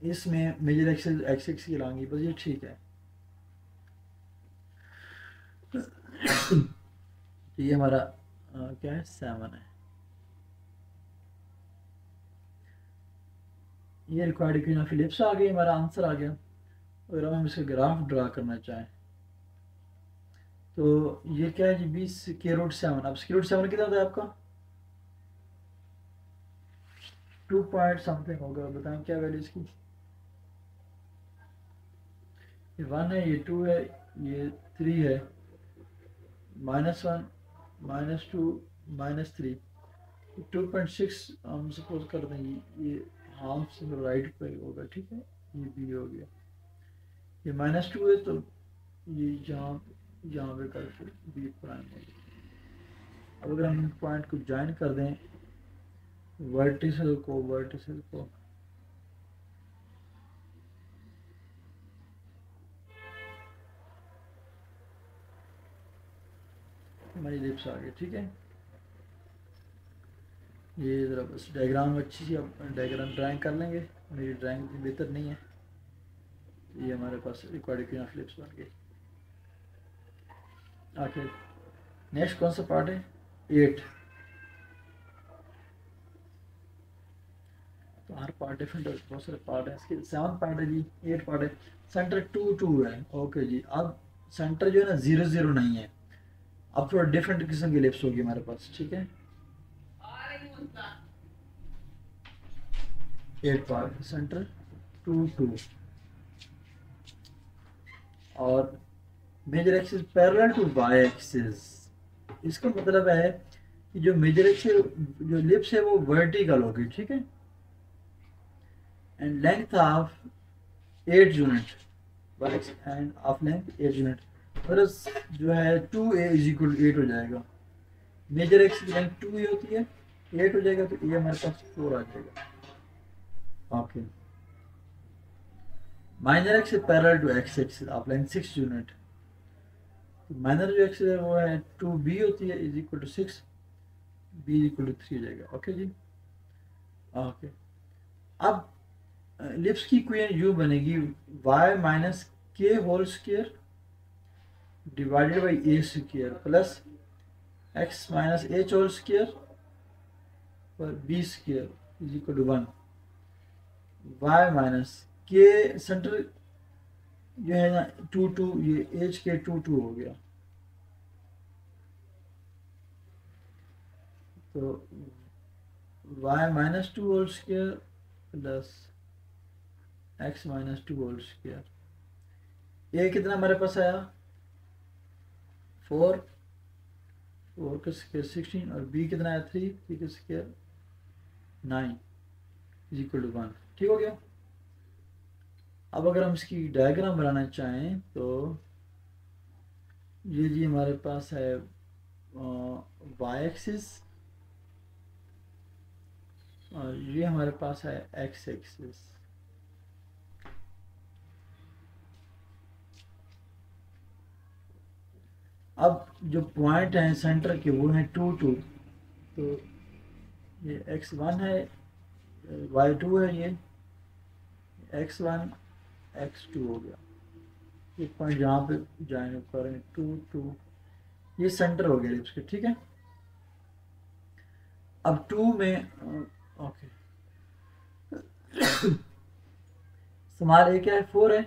इसमें मेजर एक्स एक्स की लाएंगे, बस ये ठीक है। तो ये हमारा क्या है 7 है, ये रिक्वायर्ड इक्वेशन ऑफ एलिप्स आ गई, हमारा आंसर आ गया। अगर हम इसका ग्राफ ड्रा करना चाहें, तो ये क्या है जी 20 के रूट 7, अब स्क्वायर रूट 7 कितना था आपका 2 पॉइंट समथिंग होगा, बताएं क्या वैल्यू इसकी, ये 1 है, ये 2 है, ये 3 है, -1 -2 -3, 2.6 हम सपोज कर दें, ये हाफ से राइट पे होगा, ठीक है, ये बी हो गया, ये -2 है, तो ये यहाँ पे करके बी प्राइम हो गया। अब अगर हम इन पॉइंट को ज्वाइन कर दें, वर्टिसल को एलिप्स आ गया। ठीक है, ये ज़रा बस डायग्राम अच्छी सी अब डायग्राम ड्राइंग कर लेंगे, मेरी ड्राइंग बेहतर नहीं है। ये हमारे पास रिक्वायर्ड इक्वेशन ऑफ एलिप्स बन गई। आखिर नेक्स्ट कौन सा पार्ट है? 8। तो हर पार्ट डिफरेंट है, बहुत सारे पार्ट है इसके। 7 पार्ट है जी, 8 पार्ट है। सेंटर 2 2 है। ओके जी, अब सेंटर जो है ना 0 0 नहीं है, अब थोड़ा डिफरेंट किस्म की एलिप्स होगी हमारे पास। ठीक है, 8 पार्ट, सेंटर 2 2, और major axis parallel to Y axis. इसका मतलब है कि जो मेजर एक्सिस जो एलिप्स है वो वर्टिकल होगी। ठीक है, and length of 8 unit, end of length 8 unit, plus जो है 2a इज इक्वल टू 8 हो जाएगा। मेजर एक्सिस लेंथ 2a होती है, 8 हो जाएगा, तो ये हमारे पास 4 आ जाएगा। Okay, minor axis parallel to x axis of length 6 unit. Minor जो एक्सिस है वो है 2b होती है, is equal to 6, b equal to 3 हो जाएगा। ओके जी, ओके। अब एलिप्स की इक्वेशन यूं बनेगी, y minus k whole square divided by a square plus x minus h whole square पर b square is equal to 1। y minus k centre जो है ना 2 2, ये एच के 2 2 हो गया, तो y minus 2 whole square plus x minus 2 whole square. ये कितना हमारे पास आया? 4 का स्क्वायर 16, और b कितना आया? 3 का स्क्वायर 9 इज इक्वल टू 1। ठीक हो गया। अब अगर हम इसकी डायग्राम बनाना चाहें तो ये जी हमारे पास है y एक्सिस, और ये हमारे पास है x एक्सिस। अब जो पॉइंट हैं सेंटर के वो हैं 2 2, तो ये x1 है, y2 है, ये x1 x2 हो गया। ये पॉइंट जहाँ पे जाएंगे करेंगे 2 2, ये सेंटर हो गया इसके। ठीक है, अब 2 में ओके स्मॉल a क्या है? 4 है।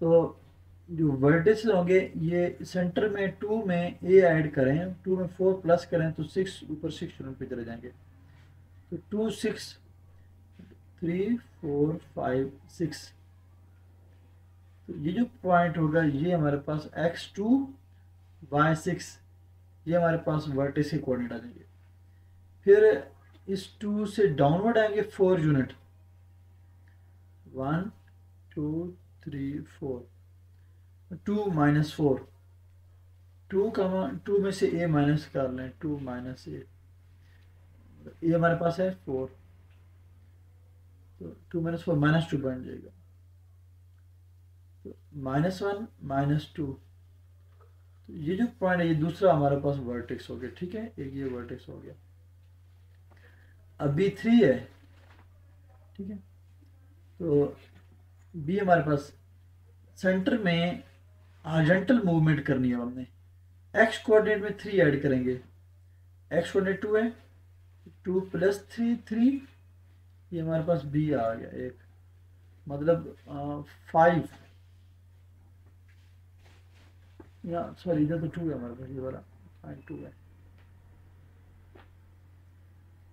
तो जो वर्टिसेस होंगे ये सेंटर में 2 में a ऐड करें, 2 में 4 प्लस करें तो 6, ऊपर 6 यूनिट पे चले जाएंगे, तो 2 6 3 4 5 6। तो ये जो पॉइंट होगा ये हमारे पास x2 y6, ये हमारे पास वर्टिस के कोऑर्डिनेट आ जाएंगे। फिर इस 2 से डाउनवर्ड आएंगे 4 यूनिट, 1 2 3 4, 2 माइनस 4, 2 में से a माइनस कर लें, 2 माइनस a, ये हमारे पास है 4, तो 2 माइनस 4 माइनस 2 बन जाएगा, तो -1 -2। तो ये जो पॉइंट है ये दूसरा हमारे पास वर्टेक्स हो गया। ठीक है, एक ये वर्टेक्स हो गया। अब B3 है। ठीक है, तो B हमारे पास सेंटर में हॉरिजॉन्टल मूवमेंट करनी है हमने, x कोऑर्डिनेट में 3 ऐड करेंगे, x कोऑर्डिनेट 2 है, 2 प्लस 3 3, ये हमारे पास B आ गया एक, मतलब 5, या सॉरी इधर तो 2 है हमारे पास, ये वाला 2 है,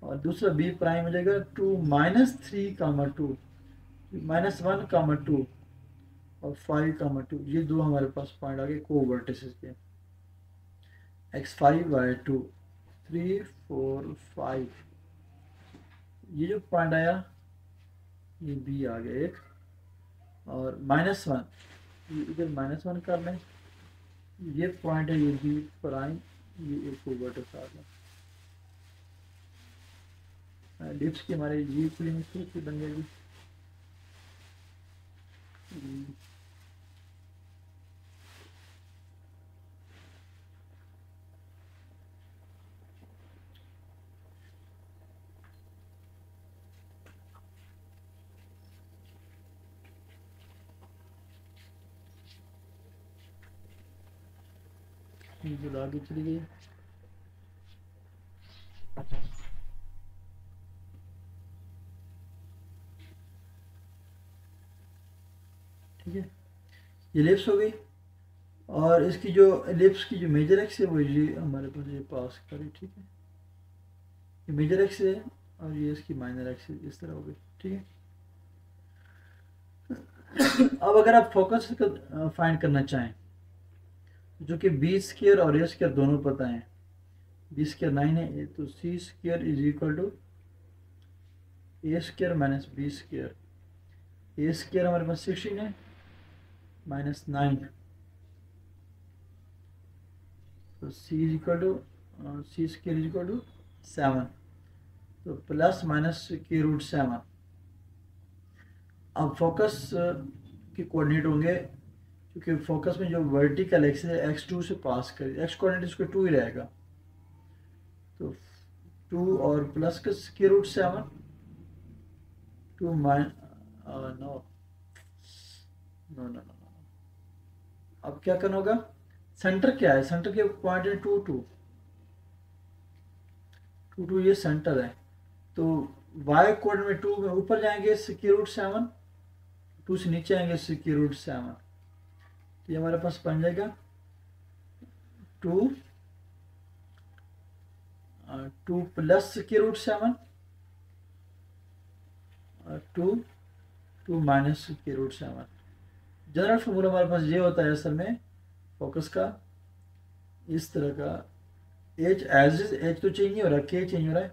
और दूसरा B प्राइम हो जाएगा 2 माइनस 3 कामा 2, -1 कामा 2 और 5 कामा 2, ये दो हमारे पास पॉइंट आ गए को वर्टिसेस के, x5 y2 3 4 5, ये जो पॉइंट आया ये B आ गया एक, और -1, इधर -1 कर लें, ये पॉइंट है ये B प्राइम, ये एक को वर्टिस आ गया। लिप्स की हमारे ये क्लिनिक बन जाएगी। ये जो आगे चली गई, ठीक है, ये एलिप्स हो गई। और इसकी जो एलिप्स की जो मेजर एक्स है वो ये हमारे पास ये पास करी, ठीक है, ये मेजर एक्स है और ये इसकी माइनर एक्स है, इस तरह हो गई, ठीक है। अब अगर आप फोकस फाइंड करना चाहें, जो कि बी स्क्र और ए स्क्र दोनों पता है, बी स्क्र 9 है, तो c square is equal to a square minus b square. A square हमारे पास 16 है माइनस 9, तो c is equal to c square is equal to 7, तो प्लस माइनस के रूट 7। अब फोकस के कोऑर्डिनेट होंगे, क्योंकि फोकस में जो वर्टिकल एक्स है x2 से पास कर, एक्स कोऑर्डिनेट इसको 2 ही रहेगा, तो 2 और प्लस का square root 7, 2 no no no no, अब क्या करना होगा, सेंटर क्या है, सेंटर के पॉइंट है 2 2 2 2, ये सेंटर है, तो y कोऑर्डिनेट में 2 में ऊपर जाएंगे स्क्वायर रूट 7, 2 से नीचे आएंगे स्क्वायर रूट 7, तो ये हमारे पास बन जाएगा 2 2 प्लस स्क्वायर रूट 7 और 2 2 minus square root 7। General formula हमारे पास ये होता है असल में फोकस का, इस तरह का, एच एज एच तो चेंज नहीं हो रहा, के चेंज हो रहा है,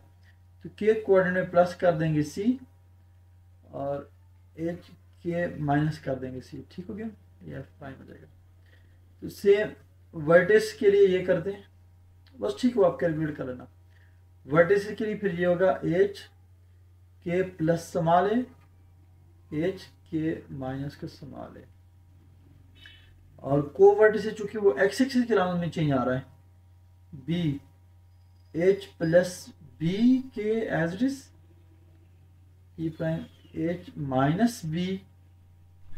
तो के कोऑर्डिनेट में प्लस कर देंगे सी और एच के माइनस कर देंगे सी, ठीक हो गया, ये फाइन हो जाएगा। तो सेम वर्टेक्स के लिए ये करते हैं, बस ठीक हो, आप कैलकुलेट कर लेना। वर्टेक्स के लिए फिर ये होगा एच के प्लस स्मॉल ए, एच के माइनस का स्मॉल ए, और को वर्टेक्स चूंकि वो एक्स एक्सिस के अलावा में चेंज आ रहा है, B H plus B K as it is, E prime H minus B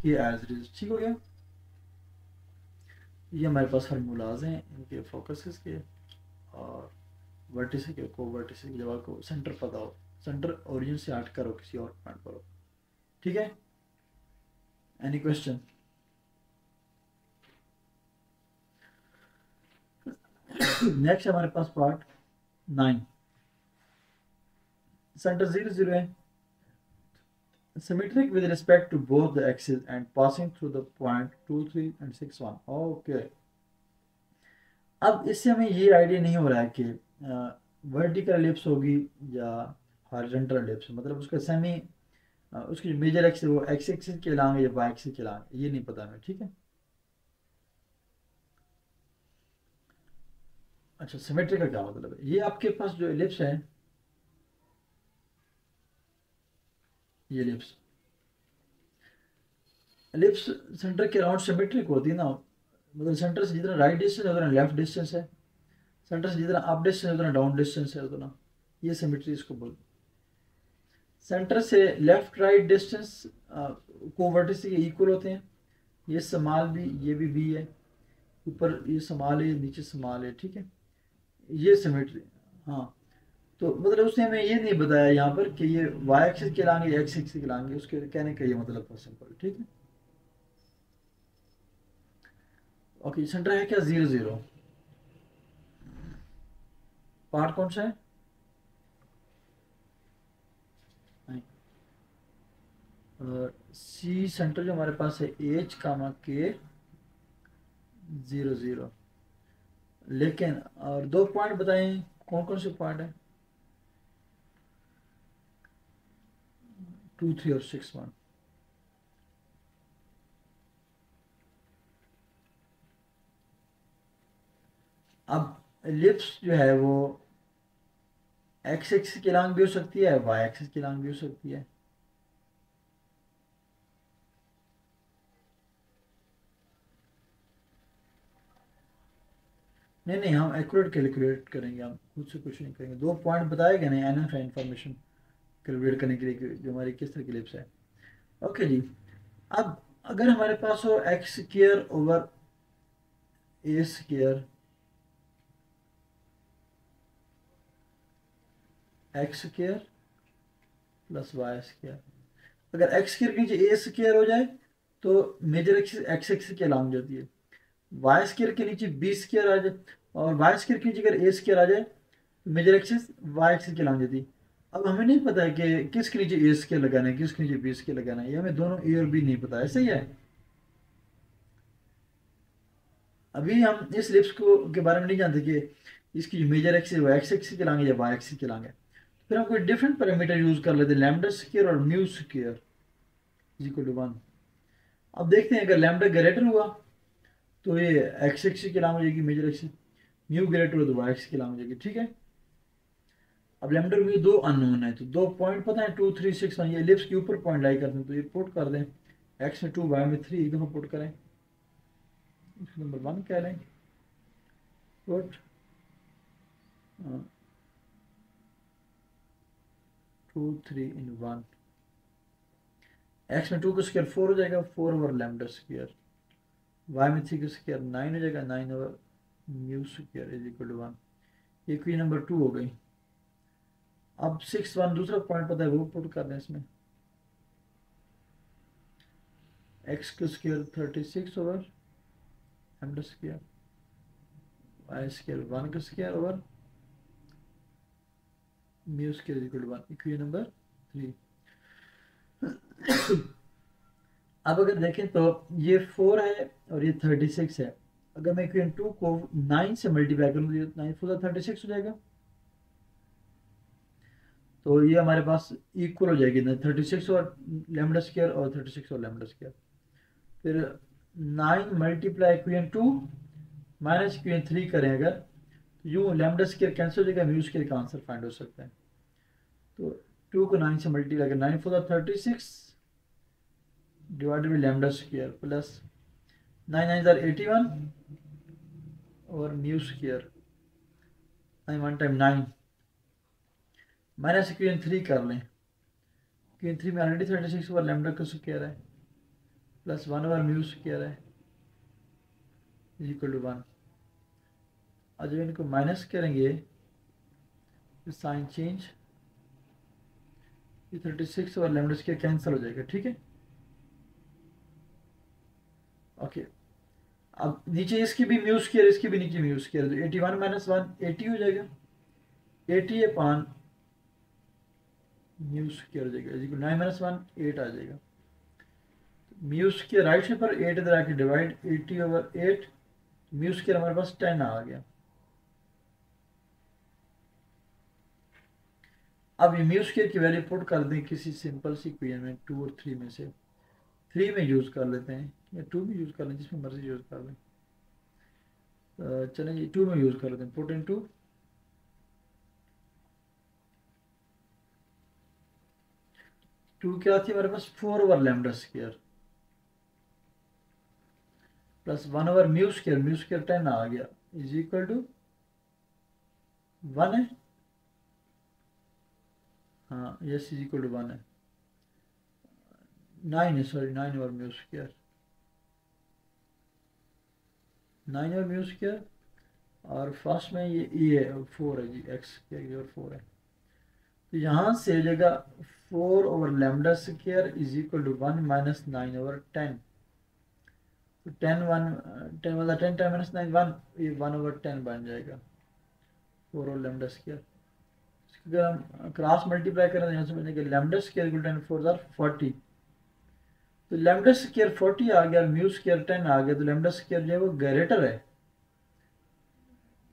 K as it is, ठीक हो गया। ये हमारे पास फार्मूलाज हैं इनके फोकसेस के और वर्टिस के, को वर्टिस की, जब आपको सेंटर पता हो, सेंटर ओरिजिन से हट करो किसी और पॉइंट पर हो, ठीक है। Any question? नेक्स्ट हमारे पास पार्ट 9, सेंटर 0 0 है, symmetric with respect to both the axes and passing through the point 2 3 and 6 1। Okay, अब इससे हमें ये आइडिया नहीं हो रहा है कि वर्टिकल एलिप्स होगी या हॉरिजॉन्टल एलिप्स, मतलब उसका सेमी उसकी जो मेजर एक्सिस वो एक्स एक्सिस के लाएंगे या वाई एक्सिस के लाएंगे, ये नहीं पता हमें, ठीक है। अच्छा, सिमेट्री का क्या मतलब है, ये आपके पास जो एलिप्स है, ये एलिप्स एलिप्स सेंटर के अराउंड सिमेट्रिक होती है ना, मतलब सेंटर से जितना राइट डिस्टेंस है उतना लेफ्ट डिस्टेंस है, सेंटर से जितना अप डिस्टेंस है उतना डाउन डिस्टेंस है उतना, ये सिमेट्री इसको बोल। सेंटर से लेफ्ट राइट डिस्टेंस को वर्टिस के इक्वल होते हैं, ये स्मॉल भी, ये भी बी है, ऊपर ये स्मॉल है नीचे स्मॉल है, ठीक है, ये सिमेट्री। हाँ, तो मतलब उसने हमें ये नहीं बताया यहाँ पर कि ये वाई एक्सिस के लाएंगे या एक्स एक्सिस के लाएंगे, उसके कहने का ये मतलब था सिंपल, ठीक है। ओके, सेंटर है क्या 0 0, पार्ट कौन सा है, सी सेंटर जो हमारे पास है एच कामा के 0 0, लेकिन और दो पॉइंट बताएं कौन कौन से पॉइंट है, 2 3 और 6 1। अब एलिप्स जो है वो एक्स एक्सिस के लांग भी हो सकती है, वाई एक्सिस के लांग भी हो सकती है, नहीं नहीं, हम एक्यूरेट कैलकुलेट करेंगे, हम खुद से कुछ नहीं करेंगे, दो पॉइंट बताए गए नहीं एनएफ इंफॉर्मेशन कैलकुलेट करने के लिए कि जो हमारी किस तरह की एलिप्स है। ओके जी, अब अगर हमारे पास हो एक्स स्क्वायर ओवर ए square x square plus Y square. अगर एक्स स्क्वायर के नीचे ए स्क्वायर हो जाए तो मेजर एक्सिस एक्स एक्सिस की अलाउंस जाती है, वाई स्क्वायर के नीचे बी स्क्वायर आ जाए और वाई स्क्वायर के नीचे अगर ए स्क्वायर आ जाए तो मेजर एक्सिस वाई एक्सिस की अलाउंस जाती है। अब हमें नहीं पता है कि किसके नीचे ए स्क्वायर लगाना है किसके नीचे बी स्क्वायर लगाना है, ये हमें दोनों ए और बी नहीं पता है, सही है। अभी हम इस लिप्स को के बारे में नहीं जानते कि इसकी जो मेजर एक्सिस वो एक्स एक्सिस चलाएंगे या वाई एक्सिस चलाएंगे। फिर हम कोई डिफरेंट पैरामीटर यूज कर लेते हैं, लैम्डा स्क्वायर और mu square is equal to 1। अब देखते हैं अगर लैम्डा ग्रेटर हुआ तो ये एक्स एक्सिस की अलाउंस हो जाएगी मेजर एक्सिस, म्यू ग्रेटर हुआ तो वाई एक्सिस की अलाउंस हो जाएगी, ठीक है। अब लैम्डा और म्यू दो अननोन है तो दो पॉइंट पता है 2 3 6 1, ये एलिप्स के ऊपर पॉइंट लाई करते हैं तो ये पुट कर दें, एक्स में 2 वाई में 3 एक दफा पुट करें, नंबर 1 कह लें पुट 2 3 इन 1, एक्स में 2 का स्क्वायर 4 हो जाएगा 4 ओवर लैम्डा स्क्वायर, वाई में 3 का स्क्वायर 9 हो जाएगा 9 over mu square is equal to 1। Equation number 2 हो गई। अब 6 1 दूसरा पॉइंट पता है वो पुट कर दें इसमें, एक्स का square 36 over lambda square, Y square 1 का square over mu square equal to 1, equation number 3। अब अगर देखें तो ये 4 है और ये 36 है, अगर मैं इक्वेशन 2 को 9 से मल्टीप्लाई करूँ तो 9 4 36 हो जाएगा, तो ये हमारे पास इक्वल हो जाएगी ना 36 और लैम्डा स्क्वायर और 36 और लैम्डा स्क्वायर। फिर 9 मल्टीप्लाई इक्वेशन 2 माइनस इक्वेशन 3 करें अगर तो यूँ लैम्डा स्क्वायर कैंसिल हो जाएगा, म्यू स्क्वायर का आंसर फाइंड हो सकता है। तो 2 को 9 से मल्टीप्लाई कर 9 4 36 divided by lambda square plus 9 9 81 और mu square 9 1 time 9 minus equation 3 कर लें, इक्वेशन 3 में ऑलरेडी 36 ओवर लैम्डा का स्क्वायर है प्लस 1 ओवर म्यू स्क्वायर है इज इक्वल टू 1। और जब इनको माइनस करेंगे तो साइन चेंज, ये 36 और लैम्डा स्क्वायर कैंसिल हो जाएगा, ठीक है। ओके अब नीचे इसकी भी म्यू स्क्वायर इसकी भी नीचे म्यू स्क्वायर, तो 81 माइनस 1 80 हो जाएगा, 80 अपॉन म्यू स्क्वायर हो जाएगा इज इक्वल 9 माइनस 1 8 आ जाएगा, म्यू स्क्वायर राइट से पर 8 इधर आके डिवाइड 80 ओवर 8, म्यू स्क्वायर हमारे पास 10 आ गया। अब ये म्यू स्क्वायर की वैल्यू पुट कर दें किसी सिंपल सी इक्वेशन में 2 और 3 में से, 3 में यूज़ कर लेते हैं या 2 में यूज़ कर लें, जिसमें मर्जी यूज़ कर लें, चलें ये 2 में यूज़ कर लेते हैं, पुट इन 2 क्या थी हमारे पास 4 over lambda square plus 1 over mu square 10 आ गया इज इक्वल टू 1 है, हाँ यस इज इक्वल टू 1 है, 9 है sorry 9 over mu square 9 over mu square और फर्स्ट में ये ई है 4 है जी, एक्स और 4 है, तो यहाँ से हो जाएगा 4 over lambda square is equal to 1 minus 9 over 10, तो 10 वाला 10 10 माइनस 9 1, ये 1 ओवर 10 बन जाएगा 4 ओवर लैम्डा स्क्वायर। अगर हम क्रॉस मल्टीप्लाई करें तो यहाँ से बनेगा लैम्डा स्क्वायर इक्वल 10 4 40, तो लैम्डा स्क्वायर 40 आ गया, म्यू स्क्वायर 10 आ गया, तो लैम्डा स्क्वायर जो है वो ग्रेटर है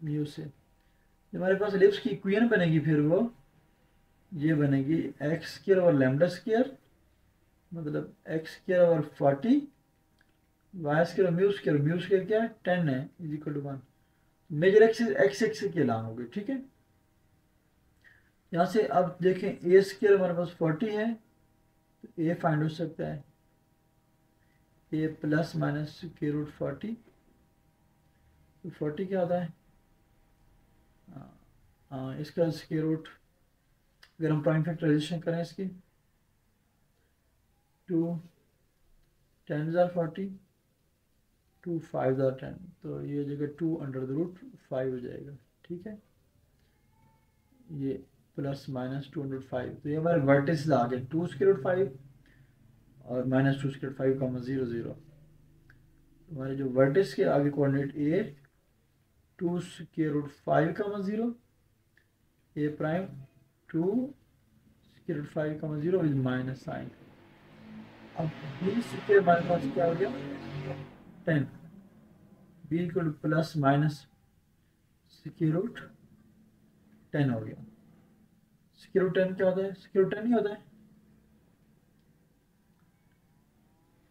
म्यू से। हमारे पास एलिप्स की इक्वेशन बनेगी फिर वो ये बनेगी x square over lambda square मतलब x square over 40 y square mu square क्या है 10 है is equal to 1, major axis x axis की अलाउंस होगी, ठीक है। यहाँ से अब देखें ए स्क्वायर हमारे पास 40 है तो ए फाइंड हो सकता है, ए प्लस माइनस स्क्वायर रूट 40, तो 40 क्या होता है, इसका स्क्वायर रूट अगर हम प्राइम फैक्टराइजेशन करें इसकी 2 10 40 2 5 10, तो ये जगह 2 अंडर द रूट 5 हो जाएगा, ठीक है। ये प्लस माइनस 205, तो ये हमारे वर्टिसेस आ गए 2 स्क्वायर रूट 5 और माइनस 2 स्क्वायर रूट 5 कॉमा 0 0। हमारे जो वर्टिस के आगे coordinate A 2 square root 5 comma 0, A prime 2 square root 5 comma 0 with minus sign. अब बी स्क्वायर हमारे पास क्या हो गया 10, B equal plus minus square root 10 हो गया। स्क्वायर रूट 10 क्या होता है, स्क्वायर रूट 10 ही होता है।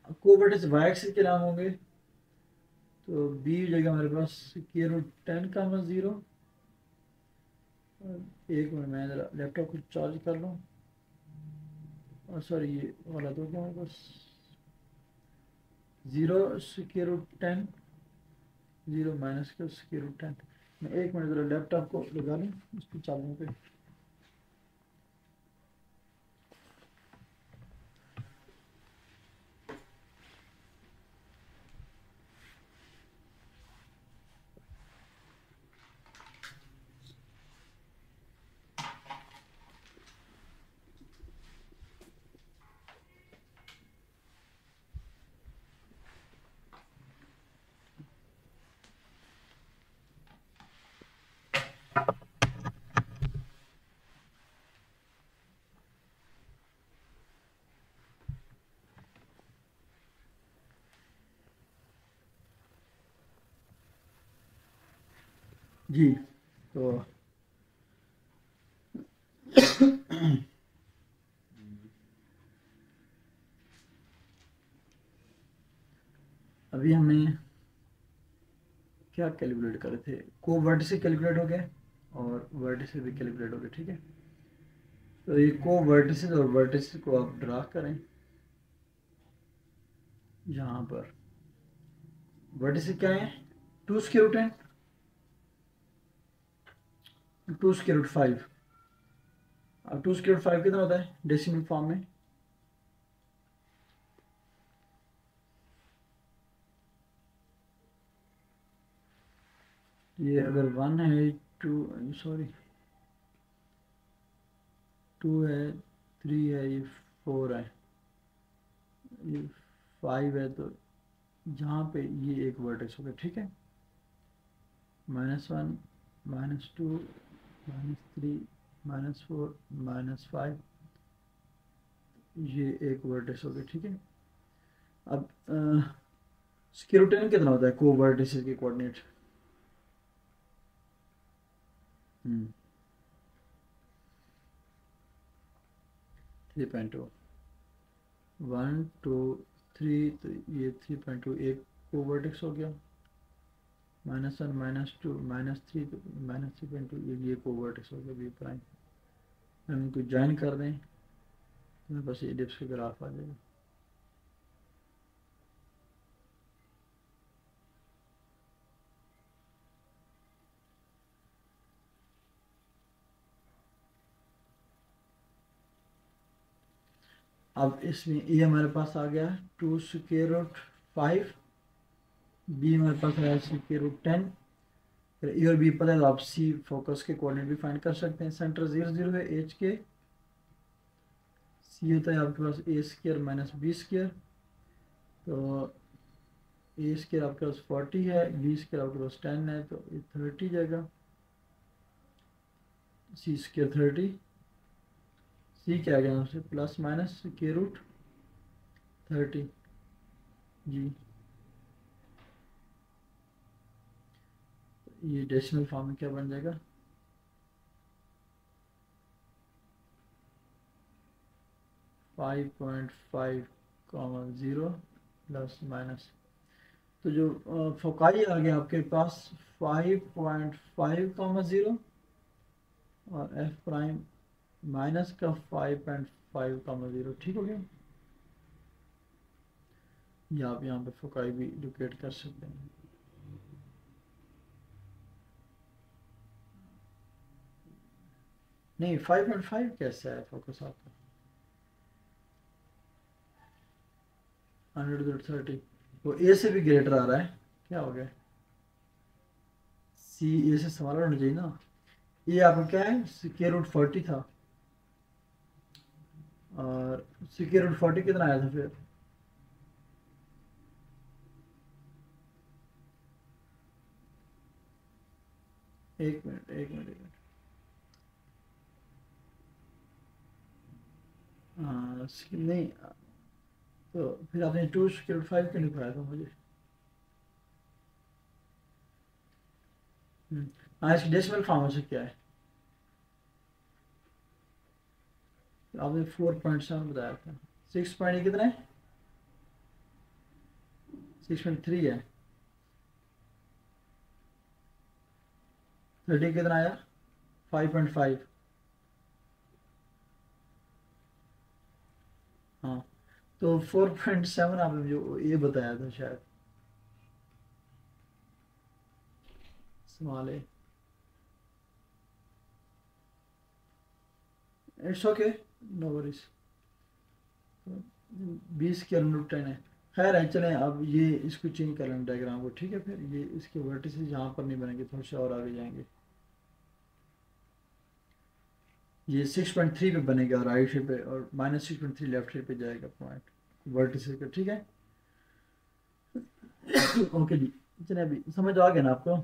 अब कोवर्टिस वाई एक्सिस के नाम होंगे, तो बी हो जाएगा हमारे पास स्क्वायर रूट 10 कॉमा 0। एक मिनट मैं ज़रा लैपटॉप को चार्ज कर लूँ, और सॉरी ये वाला तो क्या हमारे पास 0 स्क्वायर रूट 10 0 माइनस का स्क्वायर रूट 10। मैं एक मिनट ज़रा लैपटॉप को लगा लूँ उसको चालू पे। जी तो अभी हमने क्या कैलकुलेट करे थे, को वर्टिसेस कैलकुलेट हो गए और वर्टिसेस भी कैलकुलेट हो गए, ठीक है। तो ये को वर्टिसेस और वर्टिसेस को आप ड्रा करें। यहाँ पर वर्टिसेस क्या है 2 स्क्वायर रूट 10 2 स्क्वायर रूट 5। अब 2 स्क्वायर रूट 5 कितना होता है डेसिमल फॉर्म में, ये अगर 1 है 2 सॉरी 2 है 3 है ये 4 है ये 5 है, तो जहाँ पे ये एक वर्टेक्स हो गया, ठीक है। -1 -2 -3 -4 -5 ये एक वर्टेक्स हो गया, ठीक है। अब स्क्वायर रूट 10 कितना होता है को वर्टिसेस के कोऑर्डिनेट, 3.2 1 2 3, तो ये 3.2 एक को वर्टेक्स हो गया। -1 -2 -3, तो -3.2 ये को वर्टेक्स हो गया बी प्राइम। हम इनको ज्वाइन कर दें तो बस ये डिप्स का ग्राफ आ जाएगा। अब इसमें ए हमारे पास आ गया 2 स्क्वायर रूट 5, बी हमारे पास आया स्क्वायर रूट 10। फिर ए और बी पता है तो आप सी फोकस के कोऑर्डिनेट भी फाइंड कर सकते हैं। सेंटर 0 0 है एच के, सी होता है आपके पास ए स्क्वायर माइनस बी स्क्वायर, तो ए स्क्वायर आपके पास 40 है, बी स्क्वायर आपके पास 10 है, तो ये 30 जाएगा, सी स्क्वायर 30, सी क्या आ गया हमसे प्लस माइनस स्क्वायर रूट 30 जी। ये डेसिमल फॉर्म में क्या बन जाएगा 5.5 0 प्लस माइनस, तो जो फोकाई आ गया आपके पास 5.5 0 और एफ प्राइम माइनस का 5.5 0, ठीक हो गया। या आप यहाँ पे फोकाई भी लोकेट कर सकते हैं। नहीं 5.5 कैसे है फोकस आपका 130, वो ए से भी ग्रेटर आ रहा है, क्या हो गया सी ए से सवाल होना चाहिए ना। ये आपका क्या है, स्क्वायर रूट 40 था, और स्क्वायर रूट 40 कितना आया था फिर, एक मिनट एक मिनट एक मिनट, नहीं, तो फिर आपने 2 स्क्वायर रूट 5 क्यों नहीं पाया था मुझे। हाँ, इसकी डेसिमल फॉर्म से क्या है, आपने 4.7 बताया था, 6 पॉइंट कितना है, 6.3 है, 30 कितना आया, 5.5। हाँ, तो 4.7 आपने जो ये बताया था शायद, small A, it's okay, no worries, 20 के अनुरूप 10 है। खैर है, चलें अब ये इसको चेंज कर लें डायग्राम को, ठीक है, फिर ये इसके वर्टिसेस यहाँ पर नहीं बनेंगे, थोड़े से और आगे जाएंगे, ये 6.3 पे बनेगा राइट साइड पे, और -6.3 लेफ्ट साइड पे जाएगा पॉइंट वर्टिसेस का, ठीक है। ओके जी, चलिए अभी समझ आ गया ना आपको।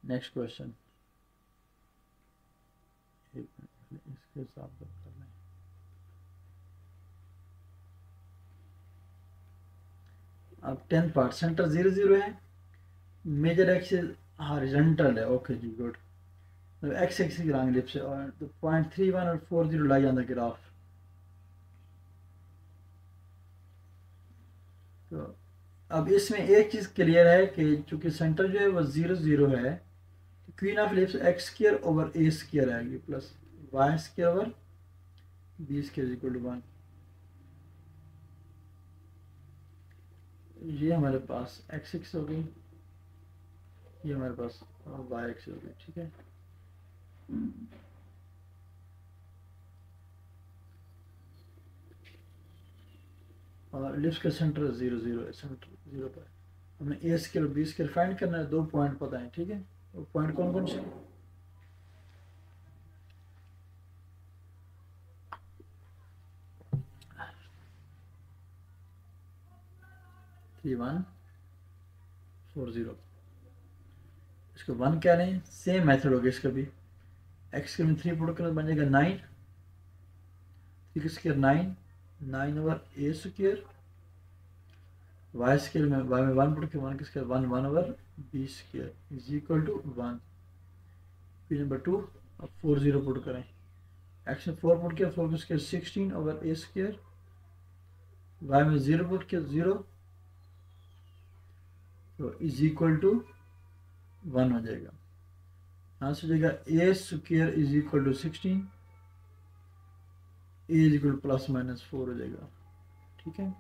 नेक्स्ट क्वेश्चन, एक मिनट इसके हिसाब से कर लें। अब 10 पार्ट, सेंटर 0 0 है, मेजर एक्सिस हॉरिजॉन्टल है, ओके जी गुड, तो एक्स एक्सिस की रंग लिप से, और तो 0.31 और 40 लाई जाता ग्राफ, तो अब इसमें एक चीज़ क्लियर है कि चूंकि सेंटर जो है वो 0 0 है, तो equation of ellipse x square over A square आएगी, plus y square over B square equal to 1, ये हमारे पास एक्स एक्स हो गई, ये हमारे पास वाई एक्स हो गई, ठीक है। और लिप्स का सेंटर 0 0 है, सेंटर 0 पर, हमें ए स्क्र और बी स्क्र फाइंड करना है, 2 पॉइंट पता है, ठीक है, वो पॉइंट कौन कौन से, 3 1 4 0, इसको 1 कह लें, सेम मेथड होगा इसका भी, एक्स के में 3 पुट करना बन जाएगा 9, 3 स्क्र 9, 9 ओवर ए स्क्र, वाई स्क्र में वाई में 1 पुट के 1 square 1 1 over B square is equal to 1, फिर नंबर 2, अब 4 0 पुट करें, एक्स में 4 पुट किया, 4 स्क्र 16 ओवर ए स्क्र, वाई में 0 पुट किया 0, तो इज इक्वल टू 1 हो जाएगा, यहाँ से हो जाएगा a square is equal to 16, a is equal plus minus 4 हो जाएगा, ठीक है।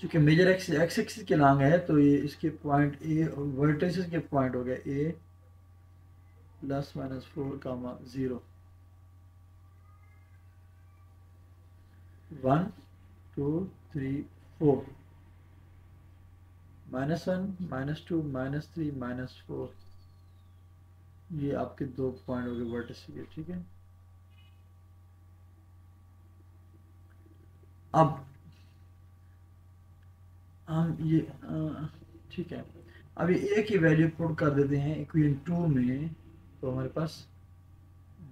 चूंकि मेजर एक्सिस एक्स एक्सिस के लॉन्ग है, तो ये इसके पॉइंट ए वर्टिसेस के पॉइंट हो गए ए प्लस माइनस 4 कामा 0, 1 2 3 4, -1 -2 -3 -4, ये आपके 2 पॉइंट हो गए वर्टिस के, ठीक है। अब हम ये ठीक है, अभी ए की वैल्यू पुट कर देते हैं इक्वेशन 2 में, तो हमारे पास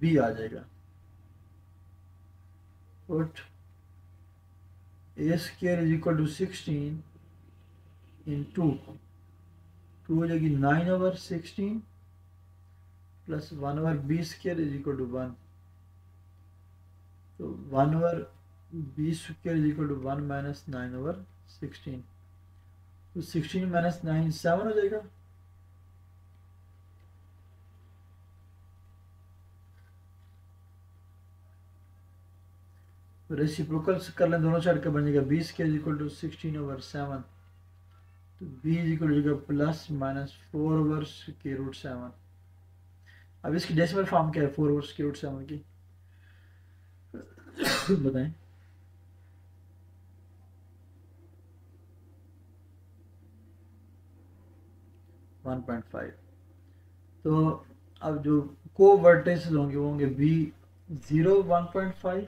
बी आ जाएगा, put A square is equal to 16 in 2 हो जाएगी 9 over 16 plus 1 over B square is equal to 1, तो 1 over B square is equal to 1 minus 9 over 16, तो 16 माइनस 9 7 हो जाएगा, रेसिप्रोकल कर लें दोनों साइड का, बन जाएगा B square is equal to 16 over 7, तो B is equal to plus minus 4 over square root 7, अब इसकी डेसिमल फॉर्म क्या है 4 ओवर स्क्वायर रूट 7 की, बताएं। 1.5, तो अब जो को वर्टेसेस होंगे वो होंगे बी 0 1.5,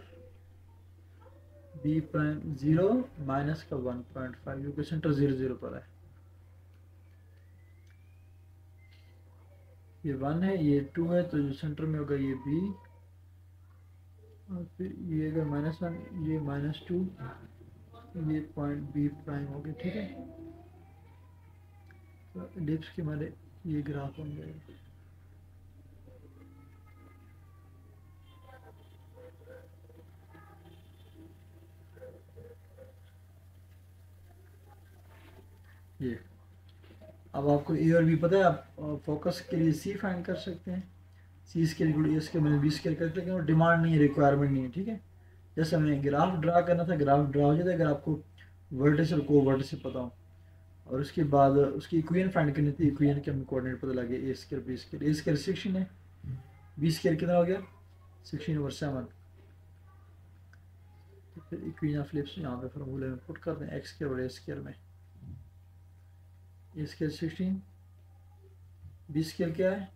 बी प्राइम 0 माइनस का 1.5, क्योंकि सेंटर 0 0 पर है। ये 1 है, ये 2 है, तो जो सेंटर में होगा ये बी, और फिर ये अगर -1, ये -2, ये पॉइंट बी प्राइम हो गया। ठीक है, तो एलिप्स के हमारे ये ग्राफ बन जाएगा। ये अब आपको ए और बी पता है, आप फोकस के लिए सी फाइंड कर सकते हैं। सी स्केल गुड ए स्केल मैंने बी स्केल करते हैं, डिमांड नहीं है, रिक्वायरमेंट नहीं है। ठीक है, जैसे हमें ग्राफ ड्रा करना था, ग्राफ ड्रा हो जाता है अगर आपको वर्टिस और को वर्टिस पता हो, और उसके बाद उसकी इक्वेशन फाइंड करनी थी। इक्वेशन के हमें कोऑर्डिनेट पता लगे, A scale B scale. A scale 16 है, बी स्केल कितना हो गया 16/7। तो फिर इक्वेशन ऑफ एलिप्स यहाँ पे फॉर्मूले में पुट कर दें, एक्स स्केल और ए स्केल में। ए स्केल 16, बी स्केल क्या है,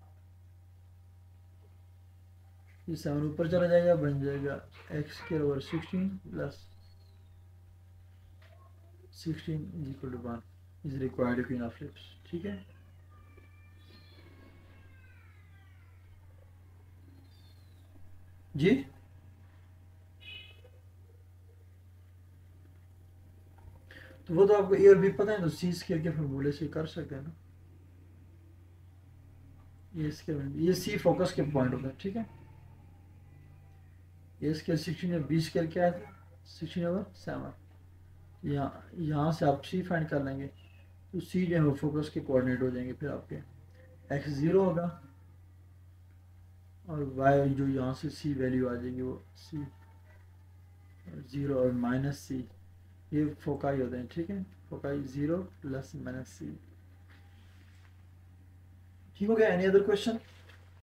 ये 7 ऊपर चला जाएगा, बन जाएगा X scale over 16 plus 16 is equal to 1 is required equation of ellipse. ठीक है, जी तो वो तो आपको ए और बी पता है, तो सी स्केल के फॉर्मूले से कर सकते हैं ना। ये स्केल में ये सी फोकस के पॉइंट होता है। ठीक है, ए स्केल 16 है, बी स्केल क्या है 16/7। यहाँ से आप सी फाइंड कर लेंगे, तो सी जो है वो फोकस के कोऑर्डिनेट हो जाएंगे। फिर आपके एक्स 0 होगा, और वाई जो यहाँ से सी वैल्यू आ जाएगी वो सी 0 और -c, ये फोकाई होते हैं। ठीक है, फोकाई 0 + -c। ठीक हो गया, एनी अदर क्वेश्चन?